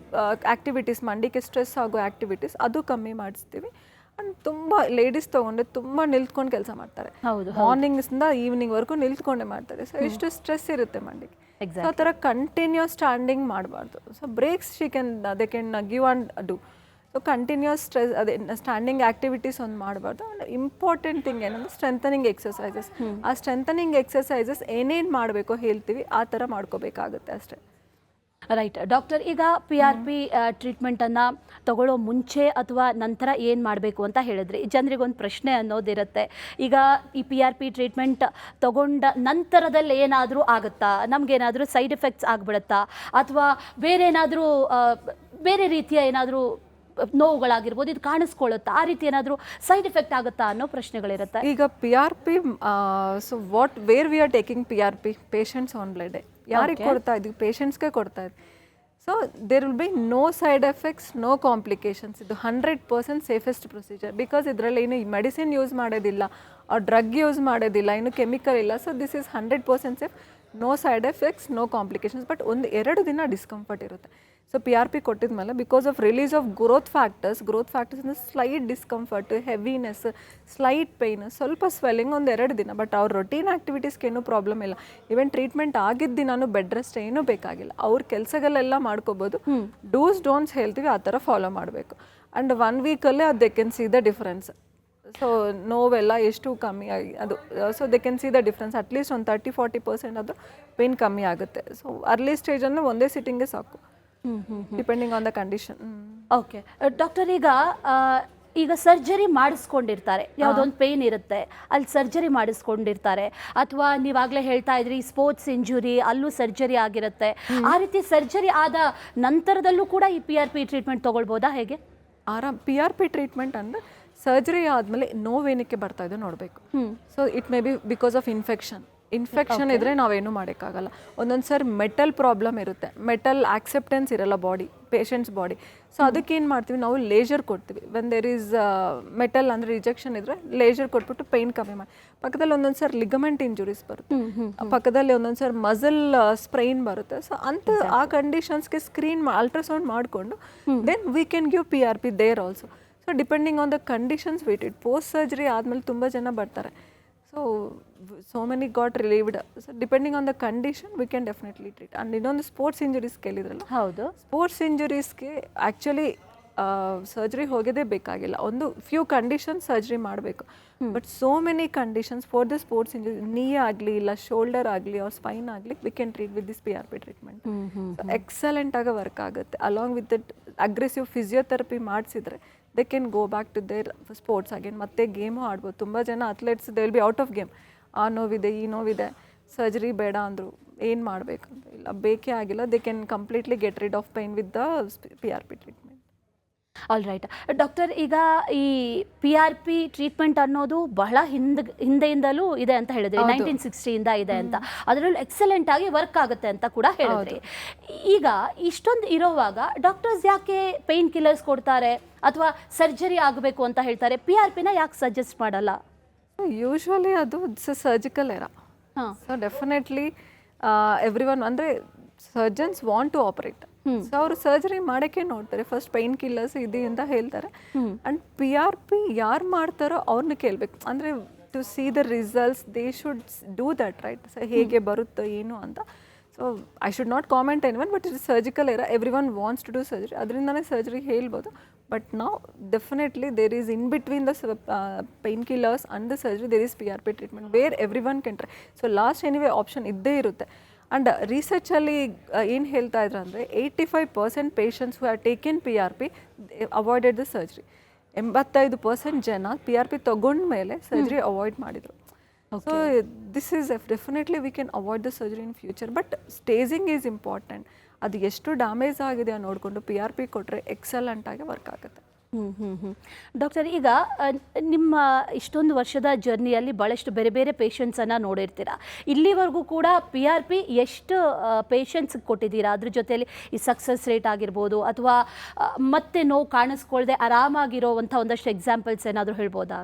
activities, ಮಂಡಿಗೆ ಸ್ಟ್ರೆಸ್ ಆಗೋ ಆ್ಯಕ್ಟಿವಿಟೀಸ್, ಅದು ಕಮ್ಮಿ ಮಾಡಿಸ್ತೀವಿ. ಆ್ಯಂಡ್ ತುಂಬ ಲೇಡೀಸ್ ತೊಗೊಂಡ್ರೆ ತುಂಬ ನಿಲ್ತ್ಕೊಂಡು ಕೆಲಸ ಮಾಡ್ತಾರೆ. ಮಾರ್ನಿಂಗ್ಸಿಂದ ಈವ್ನಿಂಗ್ವರೆಗೂ ನಿಲ್ತ್ಕೊಂಡೇ ಮಾಡ್ತಾರೆ. ಸೊ ಎಷ್ಟು ಸ್ಟ್ರೆಸ್ ಇರುತ್ತೆ ಮಂಡಿಗೆ. ಸೊ ಆ ಥರ ಕಂಟಿನ್ಯೂಸ್ ಸ್ಟ್ಯಾಂಡಿಂಗ್ ಮಾಡಬಾರ್ದು. So breaks they can give and do. So continuous ಅದೇ ಸ್ಟ್ಯಾಂಡಿಂಗ್ ಆ್ಯಕ್ಟಿವಿಟೀಸ್ ಒಂದು ಮಾಡಬಾರ್ದು. ಆ್ಯಂಡ್ ಇಂಪಾರ್ಟೆಂಟ್ ಥಿಂಗ್ ಏನಂದ್ರೆ ಸ್ಟ್ರೆಂಥನಿಂಗ್ ಎಕ್ಸಸೈಸಸ್. ಆ ಸ್ಟ್ರೆಂಥನಿಂಗ್ ಎಕ್ಸಸೈಸಸ್ ಏನೇನು ಮಾಡಬೇಕೋ ಹೇಳ್ತೀವಿ, ಆ ಥರ ಮಾಡ್ಕೋಬೇಕಾಗುತ್ತೆ ಅಷ್ಟೇ. ರೈಟ್ ಡಾಕ್ಟರ್, ಈಗ PRP ಟ್ರೀಟ್ಮೆಂಟನ್ನು ತಗೊಳ್ಳೋ ಮುಂಚೆ ಅಥವಾ ನಂತರ ಏನು ಮಾಡಬೇಕು ಅಂತ ಹೇಳಿದ್ರಿ. ಜನರಿಗೊಂದು ಪ್ರಶ್ನೆ ಅನ್ನೋದಿರುತ್ತೆ, ಈಗ ಈ PRP ಟ್ರೀಟ್ಮೆಂಟ್ ತಗೊಂಡ ನಂತರದಲ್ಲಿ ಏನಾದರೂ ಆಗುತ್ತಾ, ನಮಗೇನಾದರೂ ಸೈಡ್ ಎಫೆಕ್ಟ್ಸ್ ಆಗಿಬಿಡುತ್ತಾ, ಅಥವಾ ಬೇರೆ ರೀತಿಯ ಏನಾದರೂ ನೋವುಗಳಾಗಿರ್ಬೋದು ಇದು ಕಾಣಿಸ್ಕೊಳ್ಳುತ್ತಾ, ಆ ರೀತಿ ಏನಾದರೂ ಸೈಡ್ ಎಫೆಕ್ಟ್ ಆಗುತ್ತಾ ಅನ್ನೋ ಪ್ರಶ್ನೆಗಳಿರುತ್ತೆ. ಈಗ PRP, so where we are taking PRP patients on blood. ಯಾರಿಗೆ ಕೊಡ್ತಾ ಇದ್ವಿ? ಪೇಷಂಟ್ಸ್ಗೆ ಕೊಡ್ತಾ ಇದ್ವಿ. So there will be no side effects, no complications. ಇದು 100% ಸೇಫೆಸ್ಟ್ ಪ್ರೊಸೀಜರ್. ಬಿಕಾಸ್ ಇದರಲ್ಲಿ ಏನು ಮೆಡಿಸಿನ್ ಯೂಸ್ ಮಾಡೋದಿಲ್ಲ, ಡ್ರಗ್ ಯೂಸ್ ಮಾಡೋದಿಲ್ಲ, ಏನು ಕೆಮಿಕಲ್ ಇಲ್ಲ. So this is 100% safe. No side effects, no complications. But 1-2 ದಿನ ಡಿಸ್ಕಂಫರ್ಟ್ ಇರುತ್ತೆ. ಸೊ PRP ಕೊಟ್ಟಿದ್ಮೇಲೆ because of release of growth factors ಅಂದರೆ slight discomfort, heaviness, slight pain, ಸ್ವಲ್ಪ ಸ್ವೆಲ್ಲಿಂಗ್ 1-2 ದಿನ. ಬಟ್ ಅವ್ರ ರೊಟೀನ್ ಆ್ಯಕ್ಟಿವಿಟೀಸ್ಗೆ ಏನೂ ಪ್ರಾಬ್ಲಮ್ ಇಲ್ಲ. ಈವನ್ ಟ್ರೀಟ್ಮೆಂಟ್ ಆಗಿದ್ದ ದಿನಾನು ಬೆಡ್ ರೆಸ್ಟ್ ಏನೂ ಬೇಕಾಗಿಲ್ಲ. ಅವ್ರ ಕೆಲಸಗಳೆಲ್ಲ ಮಾಡ್ಕೋಬೋದು. ಡೂಸ್ ಡೋಂಟ್ಸ್ ಹೇಳ್ತೀವಿ, ಆ ಥರ ಫಾಲೋ ಮಾಡಬೇಕು. ಆ್ಯಂಡ್ 1 ವೀಕಲ್ಲೇ ಅದು they can see the difference. So ನೋವೆಲ್ಲ ಎಷ್ಟು ಕಮ್ಮಿ ಆಗಿ ಅದು, so they can see the difference. At least ಒಂದು 30-40% ಅದು ಪೇಯ್ನ್ ಕಮ್ಮಿ ಆಗುತ್ತೆ. ಸೊ ಅರ್ಲಿ ಸ್ಟೇಜ್ ಅಂದರೆ ಒಂದೇ ಸಿಟ್ಟಿಂಗ್ಗೆ ಸಾಕು, depending on the condition. Okay doctor, ಈಗ ಸರ್ಜರಿ ಮಾಡಿಸ್ಕೊಂಡಿರ್ತಾರೆ, ಯಾವುದೊಂದು ಪೇಯ್ನ್ ಇರುತ್ತೆ, ಅಲ್ಲಿ ಸರ್ಜರಿ ಮಾಡಿಸ್ಕೊಂಡಿರ್ತಾರೆ, ಅಥವಾ ನೀವಾಗಲೇ ಹೇಳ್ತಾ ಇದ್ರಿ ಸ್ಪೋರ್ಟ್ಸ್ ಇಂಜುರಿ, ಅಲ್ಲೂ ಸರ್ಜರಿ ಆಗಿರುತ್ತೆ. ಆ ರೀತಿ ಸರ್ಜರಿ ಆದ ನಂತರದಲ್ಲೂ ಕೂಡ ಈ PRP ಟ್ರೀಟ್ಮೆಂಟ್ ತೊಗೊಳ್ಬೋದಾ, ಹೇಗೆ? PRP ಟ್ರೀಟ್ಮೆಂಟ್ ಅಂದರೆ ಸರ್ಜರಿ ಆದಮೇಲೆ ನೋವೇನಕ್ಕೆ ಬರ್ತಾ ಇದೆ ನೋಡಬೇಕು. So it may be because of infection ಇದ್ದರೆ ನಾವೇನು ಮಾಡೋಕ್ಕಾಗಲ್ಲ. ಒಂದೊಂದು ಸರ್ ಮೆಟಲ್ ಪ್ರಾಬ್ಲಮ್ ಇರುತ್ತೆ, ಮೆಟಲ್ ಆಕ್ಸೆಪ್ಟೆನ್ಸ್ ಇರಲ್ಲ ಪೇಷಂಟ್ಸ್ ಬಾಡಿ. ಸೊ ಅದಕ್ಕೇನು ಮಾಡ್ತೀವಿ ನಾವು, ಲೇಜರ್ ಕೊಡ್ತೀವಿ. ವೆನ್ ದೇರ್ ಈಸ್ ಮೆಟಲ್ ಅಂದರೆ ರಿಜೆಕ್ಷನ್ ಇದ್ದರೆ ಲೇಜರ್ ಕೊಟ್ಬಿಟ್ಟು ಪೇಯ್ನ್ ಕಮ್ಮಿ ಮಾಡಿ. ಪಕ್ಕದಲ್ಲಿ ಒಂದೊಂದು ಸರ್ ಲಿಗಮೆಂಟ್ ಇಂಜುರೀಸ್ ಬರುತ್ತೆ, ಪಕ್ಕದಲ್ಲಿ ಒಂದೊಂದು ಸರ್ ಮಸಲ್ ಸ್ಪ್ರೈನ್ ಬರುತ್ತೆ. ಸೊ ಆ ಕಂಡೀಷನ್ಸ್ಗೆ ಅಲ್ಟ್ರಾಸೌಂಡ್ ಮಾಡಿಕೊಂಡು then we can give PRP there also. So depending on the conditions we treat. Post surgery ಆದಮೇಲೆ ತುಂಬ ಜನ ಬರ್ತಾರೆ. So many got relieved. So depending on the condition we can definitely treat. And ಇನ್ನೊಂದು sports injuries ಕೇಳಿದ್ರಲ್ಲ, ಹೌದು, sports ಇಂಜುರೀಸ್ಗೆ actually surgery ಹೋಗೋದೇ ಬೇಕಾಗಿಲ್ಲ. ಒಂದು ಫ್ಯೂ ಕಂಡೀಷನ್ಸ್ ಸರ್ಜರಿ ಮಾಡಬೇಕು, but so many conditions for the sports injury, knee ಆಗಲಿ ಇಲ್ಲ ಶೋಲ್ಡರ್ ಆಗಲಿ ಅವ್ರ ಸ್ಪೈನ್ ಆಗಲಿ, we can treat with this PRP treatment. Excellent ಆಗಿ ವರ್ಕ್ ಆಗುತ್ತೆ. Along with that aggressive physiotherapy ಮಾಡಿಸಿದ್ರೆ they can go back to their sports again. ಮತ್ತೆ game ಆಡ್ಬೋದು. ತುಂಬ ಜನ athletes they will be out of game, ಆ ನೋವಿದೆ ಈ ನೋವಿದೆ ಸರ್ಜರಿ ಬೇಡ ಅಂದರು, ಏನು ಮಾಡಬೇಕಂತ ಇಲ್ಲ, ಬೇಕೇ ಆಗಿಲ್ಲ, they can completely get rid of pain with the PRP treatment. All right doctor, ಈಗ ಈ PRP ಟ್ರೀಟ್ಮೆಂಟ್ ಅನ್ನೋದು ಬಹಳ ಹಿಂದೆಯಿಂದಲೂ ಇದೆ ಅಂತ ಹೇಳಿದ್ರಿ, 1960 ಇದೆ ಅಂತ. ಅದರಲ್ಲಿ ಎಕ್ಸಲೆಂಟ್ ಆಗಿ ವರ್ಕ್ ಆಗುತ್ತೆ ಅಂತ ಕೂಡ ಹೇಳಿದ್ರಿ. ಈಗ ಇಷ್ಟೊಂದು ಇರೋವಾಗ ಡಾಕ್ಟರ್ಸ್ ಯಾಕೆ ಪೇನ್ ಕಿಲ್ಲರ್ಸ್ ಕೊಡ್ತಾರೆ ಅಥವಾ ಸರ್ಜರಿ ಆಗಬೇಕು ಅಂತ ಹೇಳ್ತಾರೆ, PRPನ ಯಾಕೆ ಸಜೆಸ್ಟ್ ಮಾಡಲ್ಲ? ಯೂಶ್ವಲಿ ಅದು surgical era. So definitely everyone ಅಂದರೆ surgeons want to operate. So ಅವರು ಸರ್ಜರಿ ಮಾಡೋಕ್ಕೆ ನೋಡ್ತಾರೆ, ಫಸ್ಟ್ ಪೈನ್ ಕಿಲ್ಲರ್ಸ್ ಇದೆ ಅಂತ ಹೇಳ್ತಾರೆ. ಆ್ಯಂಡ್ PRP ಯಾರು ಮಾಡ್ತಾರೋ ಅವ್ರನ್ನ ಕೇಳಬೇಕು. ಅಂದರೆ to see the results they should do that, right? So ಹೇಗೆ ಬರುತ್ತೋ ಏನು ಅಂತ. So I should not comment anyone, but it surgical era, everyone wants to do surgery. ಅದರಿಂದನೇ ಸರ್ಜರಿ ಹೇಳ್ಬೋದು. ಬಟ್ ನಾವು definitely there is in between the painkillers and the surgery there is PRP treatment where everyone can try. So last anyway option ಇದ್ದೇ ಇರುತ್ತೆ. And ರಿಸರ್ಚಲ್ಲಿ ಏನು ಹೇಳ್ತಾ ಇದ್ರು ಅಂದರೆ 85% patients who have taken PRP avoided the surgery. 85% ಜನ PRP ತಗೊಂಡ್ಮೇಲೆ surgery avoid ಮಾಡಿದರು. So this is definitely we can avoid the surgery in future. But staging is important. ಅದು ಎಷ್ಟು ಡ್ಯಾಮೇಜ್ ಆಗಿದೆ ನೋಡಿಕೊಂಡು PRP ಕೊಟ್ಟರೆ ಎಕ್ಸಲೆಂಟಾಗಿ ವರ್ಕ್ ಆಗುತ್ತೆ. ಡಾಕ್ಟರ್, ಈಗ ನಿಮ್ಮ ಇಷ್ಟೊಂದು ವರ್ಷದ ಜರ್ನಿಯಲ್ಲಿ ಭಾಳಷ್ಟು ಬೇರೆ ಬೇರೆ ಪೇಷಂಟ್ಸನ್ನು ನೋಡಿರ್ತೀರ. ಇಲ್ಲಿವರೆಗೂ ಕೂಡ PRP ಎಷ್ಟು ಪೇಷಂಟ್ಸ್ಗೆ ಕೊಟ್ಟಿದ್ದೀರಾ? ಅದ್ರ ಜೊತೆಯಲ್ಲಿ ಈ ಸಕ್ಸಸ್ ರೇಟ್ ಆಗಿರ್ಬೋದು ಅಥವಾ ಮತ್ತೆ ನೋವು ಕಾಣಿಸ್ಕೊಳ್ದೆ ಆರಾಮಾಗಿರೋವಂಥ ಒಂದಷ್ಟು ಎಕ್ಸಾಂಪಲ್ಸ್ ಏನಾದರೂ ಹೇಳ್ಬೋದಾ?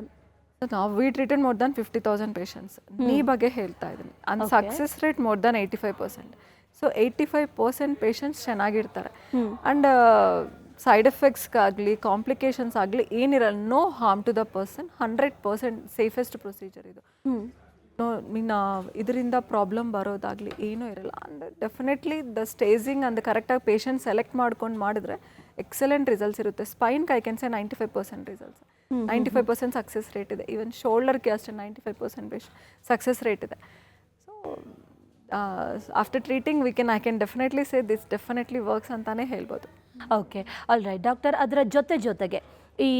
ನಾವು we treated more than 50,000 patients. Knee ಬಗ್ಗೆ ಹೇಳ್ತಾ ಇದ್ದೀನಿ. And success rate more than 85%. So 85% patients ಚೆನ್ನಾಗಿರ್ತಾರೆ. ಆ್ಯಂಡ್ ಸೈಡ್ ಎಫೆಕ್ಟ್ಸ್ಗಾಗಲಿ ಕಾಂಪ್ಲಿಕೇಶನ್ಸ್ ಆಗಲಿ ಏನಿರಲ್ಲ, no harm to the person. 100% safest procedure ಇದು. ನೋ ಇದರಿಂದ ಪ್ರಾಬ್ಲಮ್ ಬರೋದಾಗಲಿ ಏನೂ ಇರಲ್ಲ. ಆ್ಯಂಡ್ ಡೆಫಿನೆಟ್ಲಿ ದ ಸ್ಟೇಜಿಂಗ್ ಅಂದ್ ಕರೆಕ್ಟಾಗಿ ಪೇಷಂಟ್ ಸೆಲೆಕ್ಟ್ ಮಾಡ್ಕೊಂಡು ಮಾಡಿದ್ರೆ ಎಕ್ಸಲೆಂಟ್ ರಿಸಲ್ಟ್ಸ್ ಇರುತ್ತೆ. ಸ್ಪೈನ್ಗೆ I can say 95% results, 95% success rate ಇದೆ. ಈವನ್ ಶೋಲ್ಡರ್ಗೆ ಅಷ್ಟೇ 95% ಸಕ್ಸಸ್ ರೇಟ್ ಇದೆ. So after treating I can definitely say this definitely works ಅಂತಾನೆ ಹೇಳ್ಬೋದು. Okay, all right doctor. ಅದರ ಜೊತೆಗೆ ಈ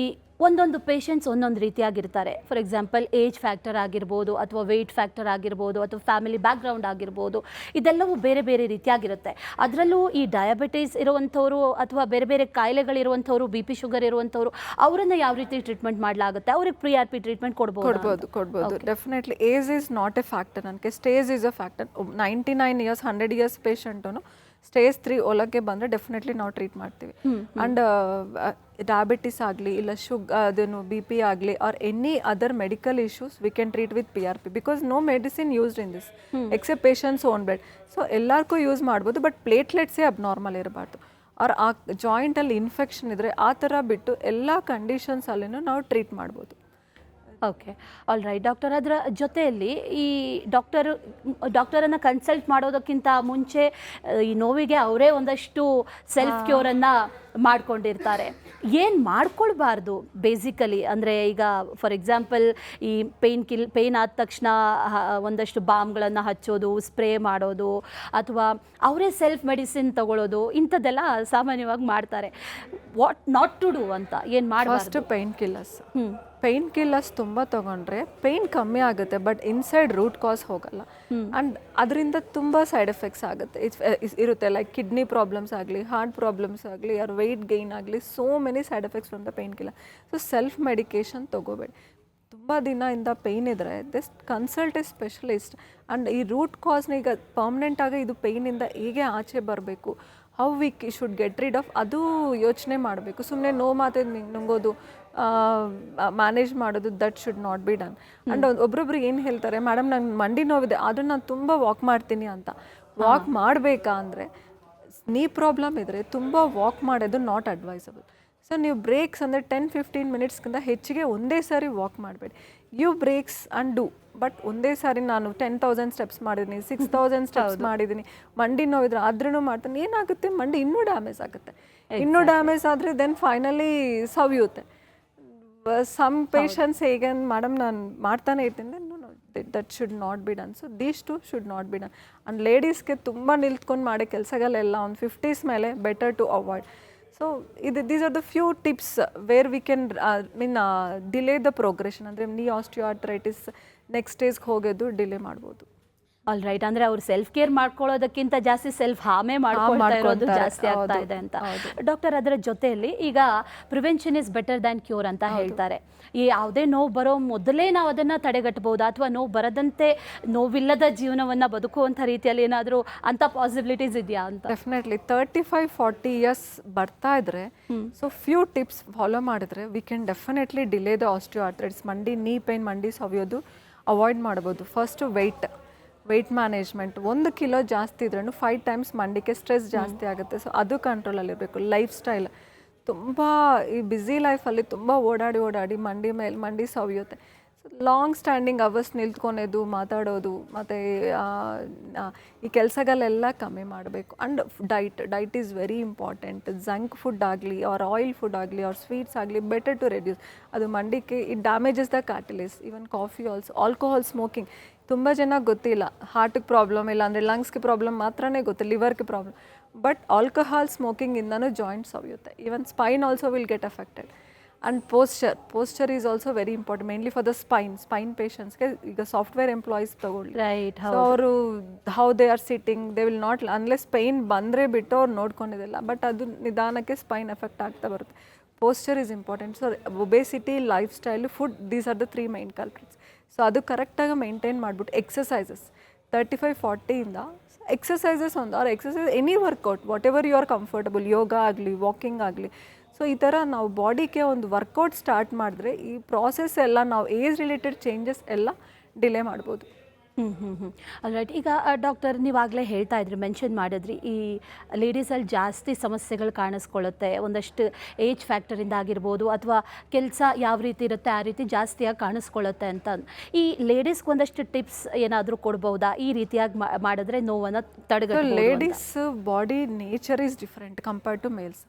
ಒಂದೊಂದು ಪೇಷಂಟ್ಸ್ ಒಂದೊಂದು ರೀತಿಯಾಗಿರ್ತಾರೆ. ಫಾರ್ ಎಕ್ಸಾಂಪಲ್ ಏಜ್ ಫ್ಯಾಕ್ಟರ್ ಆಗಿರ್ಬೋದು ಅಥವಾ ವೆಯ್ಟ್ ಫ್ಯಾಕ್ಟರ್ ಆಗಿರ್ಬೋದು ಅಥವಾ ಫ್ಯಾಮಿಲಿ ಬ್ಯಾಕ್ಗ್ರೌಂಡ್ ಆಗಿರ್ಬೋದು, ಇದೆಲ್ಲವೂ ಬೇರೆ ಬೇರೆ ರೀತಿಯಾಗಿರುತ್ತೆ. ಅದರಲ್ಲೂ ಈ ಡಯಾಬಿಟೀಸ್ ಇರುವಂಥವ್ರು ಅಥವಾ ಬೇರೆ ಬೇರೆ ಕಾಯಿಲೆಗಳಿರುವಂಥವ್ರು, BP ಶುಗರ್ ಇರುವಂಥವ್ರು, ಅವರನ್ನು ಯಾವ ರೀತಿ ಟ್ರೀಟ್ಮೆಂಟ್ ಮಾಡಲಾಗುತ್ತೆ? ಅವ್ರಿಗೆ PRP ಟ್ರೀಟ್ಮೆಂಟ್ ಕೊಡ್ಬೋದು. Definitely age is not a factor. ನನಗೆ stage is a factor. 99 years 100 years patient stage 3 ಒಳಗೆ ಬಂದರೆ ಡೆಫಿನೆಟ್ಲಿ ನಾವು ಟ್ರೀಟ್ ಮಾಡ್ತೀವಿ. ಆ್ಯಂಡ್ ಡಯಾಬಿಟಿಸ್ ಆಗಲಿ ಇಲ್ಲ ಅದೇನು BP ಆಗಲಿ or any other medical issues we can treat with PRP because no medicine used in this except patient's own blood. So ಎಲ್ಲರಿಗೂ use ಮಾಡ್ಬೋದು, ಬಟ್ ಪ್ಲೇಟ್ಲೆಟ್ಸೇ ಅಬ್ನಾರ್ಮಲ್ ಇರಬಾರ್ದು. ಅವ್ರ ಆ ಜಾಯಿಂಟಲ್ಲಿ ಇನ್ಫೆಕ್ಷನ್ ಇದ್ದರೆ ಆ ಥರ ಬಿಟ್ಟು ಎಲ್ಲ ಕಂಡೀಷನ್ಸಲ್ಲೂ ನಾವು ಟ್ರೀಟ್ ಮಾಡ್ಬೋದು. Okay, all right doctor. ಅದರ ಜೊತೆಯಲ್ಲಿ ಈ ಡಾಕ್ಟರನ್ನು ಕನ್ಸಲ್ಟ್ ಮಾಡೋದಕ್ಕಿಂತ ಮುಂಚೆ ಈ ನೋವಿಗೆ ಅವರೇ ಒಂದಷ್ಟು ಸೆಲ್ಫ್ ಕ್ಯೂರನ್ನು ಮಾಡ್ಕೊಂಡಿರ್ತಾರೆ. ಏನು ಮಾಡ್ಕೊಳ್ಬಾರ್ದು ಬೇಸಿಕಲಿ? ಅಂದರೆ ಈಗ ಫಾರ್ ಎಕ್ಸಾಂಪಲ್ ಈ ಪೇಯ್ನ್ ಆದ ತಕ್ಷಣ ಒಂದಷ್ಟು ಬಾಮ್ಗಳನ್ನು ಹಚ್ಚೋದು, ಸ್ಪ್ರೇ ಮಾಡೋದು, ಅಥವಾ ಅವರೇ ಸೆಲ್ಫ್ ಮೆಡಿಸಿನ್ ತಗೊಳ್ಳೋದು, ಇಂಥದ್ದೆಲ್ಲ ಸಾಮಾನ್ಯವಾಗಿ ಮಾಡ್ತಾರೆ. ವಾಟ್ ನಾಟ್ ಟು ಡೂ ಅಂತ ಏನು ಮಾಡಬಾರ್ದು? ಪೇಯ್ನ್ ಕಿಲ್ಲರ್ಸ್ ತುಂಬ ತೊಗೊಂಡ್ರೆ ಪೇಯ್ನ್ ಕಮ್ಮಿ ಆಗುತ್ತೆ, ಬಟ್ ಇನ್ಸೈಡ್ ರೂಟ್ ಕಾಸ್ ಹೋಗಲ್ಲ. ಆ್ಯಂಡ್ ಅದರಿಂದ ತುಂಬ ಸೈಡ್ ಎಫೆಕ್ಟ್ಸ್ ಆಗುತ್ತೆ ಇರುತ್ತೆ. ಲೈಕ್ ಕಿಡ್ನಿ ಪ್ರಾಬ್ಲಮ್ಸ್ ಆಗಲಿ, ಹಾರ್ಟ್ ಪ್ರಾಬ್ಲಮ್ಸ್ ಆಗಲಿ, ಆರ್ ವೆಯ್ಟ್ ಗೈನ್ ಆಗಲಿ, so many side effects from the pain killer. So self medication ತೊಗೋಬೇಡಿ. ತುಂಬ ದಿನದಿಂದ ಪೇಯ್ನ್ ಇದ್ದರೆ just consult a specialist. And ಈ ರೂಟ್ ಕಾಸ್ನ ಈಗ ಪರ್ಮನೆಂಟಾಗಿ ಇದು ಪೇಯ್ನಿಂದ ಹೇಗೆ ಆಚೆ ಬರಬೇಕು, how we should get rid of, ಅದು ಯೋಚನೆ ಮಾಡಬೇಕು. ಸುಮ್ಮನೆ ಮಾತು ನುಂಗೋದು, ಮ್ಯಾನೇಜ್ ಮಾಡೋದು, that should not be done. And ಒಬ್ರೊಬ್ರು ಏನು ಹೇಳ್ತಾರೆ, ಮೇಡಮ್ ನಂಗೆ ಮಂಡಿ ನೋವಿದೆ ಆದರೂ ನಾನು ತುಂಬ ವಾಕ್ ಮಾಡ್ತೀನಿ ಅಂತ. ವಾಕ್ ಮಾಡಬೇಕಾ ಅಂದರೆ ನೀ ಪ್ರಾಬ್ಲಮ್ ಇದ್ದರೆ ತುಂಬ ವಾಕ್ ಮಾಡೋದು ನಾಟ್ ಅಡ್ವೈಸಬಲ್. ಸೊ ನೀವು ಬ್ರೇಕ್ಸ್ ಅಂದರೆ 10-15 ಮಿನಿಟ್ಸ್ಗಿಂತ ಹೆಚ್ಚಿಗೆ ಒಂದೇ ಸಾರಿ ವಾಕ್ ಮಾಡಬೇಡಿ. You breaks and do, but ಒಂದೇ ಸಾರಿ ನಾನು 10,000 ಸ್ಟೆಪ್ಸ್ ಮಾಡಿದ್ದೀನಿ, 6,000 ಸ್ಟೆಪ್ಸ್ ಮಾಡಿದ್ದೀನಿ, ಮಂಡಿ ನೋವಿದ್ರೆ ಆದ್ರೂ ಮಾಡ್ತೀನಿ, ಏನಾಗುತ್ತೆ ಮಂಡಿ ಇನ್ನೂ ಡ್ಯಾಮೇಜ್ ಆಗುತ್ತೆ. ಇನ್ನೂ ಡ್ಯಾಮೇಜ್ ಆದರೆ ದೆನ್ ಫೈನಲಿ ಸವಿಯುತ್ತೆ. ಸಮ್ ಪೇಷಂಟ್ಸ್ ಹೇಗೆ ಮೇಡಮ್ ನಾನು ಮಾಡ್ತಾನೆ ಇರ್ತೀನಿ, that should not be done. So these two should not be done. And ಲೇಡೀಸ್ಗೆ ತುಂಬ ನಿಲ್ತ್ಕೊಂಡು ಮಾಡೋ ಕೆಲಸಗಳೆಲ್ಲ ಒಂದು 50s ಮೇಲೆ better to avoid. So these are the few tips where we can delay the progression. ಅಂದರೆ ನೀ ಆಸ್ಟಿಯೋಆರ್ಥ್ರೈಟಿಸ್ ನೆಕ್ಸ್ಟ್ ಸ್ಟೇಜ್ಗೆ ಹೋಗೋದು ಡಿಲೇ ಮಾಡ್ಬೋದು. All right. ಅಂದ್ರೆ ಅವ್ರು ಸೆಲ್ಫ್ ಕೇರ್ ಮಾಡ್ಕೊಳ್ಳೋದಕ್ಕಿಂತ ಜಾಸ್ತಿ ಸೆಲ್ಫ್ ಹಾಮೇ ಮಾಡ್ಕೊಳ್ತಾ ಇರೋದು ಜಾಸ್ತಿ ಆಗ್ತಾ ಇದೆ ಅಂತ. ಡಾಕ್ಟರ್, ಅದರ ಜೊತೆಯಲ್ಲಿ ಈಗ prevention is better than cure ಅಂತ ಹೇಳ್ತಾರೆ. ಈ ಯಾವುದೇ ನೋವು ಬರೋ ಮೊದಲೇ ನಾವು ಅದನ್ನು ತಡೆಗಟ್ಟಬಹುದಾ, ಅಥವಾ ನೋವು ಬರದಂತೆ ನೋವಿಲ್ಲದ ಜೀವನವನ್ನು ಬದುಕುವಂಥ ರೀತಿಯಲ್ಲಿ ಏನಾದರೂ ಅಂಥ ಪಾಸಿಬಿಲಿಟೀಸ್ ಇದೆಯಾ ಅಂತ? ಡೆಫಿನೆಟ್ಲಿ 35-40 ಇಯರ್ಸ್ ಬರ್ತಾ ಇದ್ರೆ ಸೊ ಫ್ಯೂ ಟಿಪ್ಸ್ ಫಾಲೋ ಮಾಡಿದ್ರೆ we can definitely delay the osteoarthritis. ಮಂಡಿ ನೀ ಪೇನ್, ಮಂಡಿ ಸವಿಯೋದು ಅವಾಯ್ಡ್ ಮಾಡ್ಬೋದು. First weight management. 1 ಕಿಲೋ ಜಾಸ್ತಿ ಇದ್ರೂ 5 ಟೈಮ್ಸ್ ಮಂಡಿಗೆ ಸ್ಟ್ರೆಸ್ ಜಾಸ್ತಿ ಆಗುತ್ತೆ. ಸೊ ಅದು ಕಂಟ್ರೋಲಲ್ಲಿರಬೇಕು. ಲೈಫ್ ಸ್ಟೈಲ್ ತುಂಬ ಈ ಬ್ಯುಸಿ ಲೈಫಲ್ಲಿ ತುಂಬ ಓಡಾಡಿ ಮಂಡಿ ಸವಿಯುತ್ತೆ. ಲಾಂಗ್ ಸ್ಟ್ಯಾಂಡಿಂಗ್ ಅವರ್ಸ್ ನಿಲ್ತ್ಕೊಳೋದು, ಮಾತಾಡೋದು, ಮತ್ತು ಈ ಕೆಲಸಗಳೆಲ್ಲ ಕಮ್ಮಿ ಮಾಡಬೇಕು. And diet is very important. Junk food ಆಗಲಿ ಆರ್ ಆಯಿಲ್ ಫುಡ್ ಆಗಲಿ ಆರ್ ಸ್ವೀಟ್ಸ್ ಆಗಲಿ ಬೆಟರ್ ಟು ರೆಡ್ಯೂಸ್. ಅದು ಮಂಡಿಗೆ it damages the cartilage. Even coffee also. Alcohol smoking ತುಂಬ ಜನ ಗೊತ್ತಿಲ್ಲ. ಹಾರ್ಟಿಗೆ ಪ್ರಾಬ್ಲಮ್ ಇಲ್ಲ ಅಂದರೆ ಲಂಗ್ಸ್ಗೆ ಪ್ರಾಬ್ಲಮ್ ಮಾತ್ರನೇ ಗೊತ್ತು, ಲಿವರ್ಗೆ ಪ್ರಾಬ್ಲಮ್. ಬಟ್ ಆಲ್ಕೋಹಾಲ್ ಸ್ಮೋಕಿಂಗಿಂದನೂ ಜಾಯಿಂಟ್ಸ್ ಸವಿಯುತ್ತೆ. Even spine also will get affected. And posture is also very important, mainly for the spine ಪೇಷಂಟ್ಸ್ಗೆ. ಈಗ ಸಾಫ್ಟ್ವೇರ್ ಎಂಪ್ಲಾಯೀಸ್ ತಗೊಳ್ಳಿ, ರೈಟ್. ಸೊ ಅವರು how they are sitting, they will not unless pain ಬಂದರೆ ಬಿಟ್ಟು ಅವ್ರು ನೋಡ್ಕೊಂಡಿದ್ದಿಲ್ಲ. But ಅದು ನಿಧಾನಕ್ಕೆ ಸ್ಪೈನ್ ಎಫೆಕ್ಟ್ ಆಗ್ತಾ ಬರುತ್ತೆ. Posture is important. So obesity, life style, food, these are the 3 main culprits. So ಅದು ಕರೆಕ್ಟಾಗಿ ಮೇಂಟೈನ್ ಮಾಡಿಬಿಟ್ಟು ಎಕ್ಸಸೈಸಸ್ 35-40ಇಂದ exercises exercise any workout what ever you are comfortable, yoga ಆಗಲಿ, ವಾಕಿಂಗ್ ಆಗಲಿ. ಸೊ ಈ ಥರ ನಾವು ಬಾಡಿಗೆ ಒಂದು ವರ್ಕೌಟ್ ಸ್ಟಾರ್ಟ್ ಮಾಡಿದ್ರೆ ಈ ಪ್ರಾಸೆಸ್ ಎಲ್ಲ ನಾವು ಏಜ್ ರಿಲೇಟೆಡ್ ಚೇಂಜಸ್ ಎಲ್ಲ ಡಿಲೇ ಮಾಡ್ಬೋದು. ರೈಟ್. ಈಗ ಡಾಕ್ಟರ್, ನೀವಾಗಲೇ ಹೇಳ್ತಾ ಇದ್ರಿ, ಮೆನ್ಷನ್ ಮಾಡಿದ್ರಿ, ಈ ಲೇಡೀಸಲ್ಲಿ ಜಾಸ್ತಿ ಸಮಸ್ಯೆಗಳು ಕಾಣಿಸ್ಕೊಳ್ಳುತ್ತೆ. ಒಂದಷ್ಟು ಏಜ್ ಫ್ಯಾಕ್ಟರಿಂದ ಆಗಿರ್ಬೋದು, ಅಥವಾ ಕೆಲಸ ಯಾವ ರೀತಿ ಇರುತ್ತೆ ಆ ರೀತಿ ಜಾಸ್ತಿಯಾಗಿ ಕಾಣಿಸ್ಕೊಳ್ಳುತ್ತೆ ಅಂತ. ಈ ಲೇಡೀಸ್ಗೆ ಒಂದಷ್ಟು ಟಿಪ್ಸ್ ಏನಾದರೂ ಕೊಡ್ಬೋದಾ, ಈ ರೀತಿಯಾಗಿ ಮಾಡಿದ್ರೆ ನೋವನ್ನು ತಡೆಗಟ್ಟಬಹುದು? Ladies body nature is different compared to males.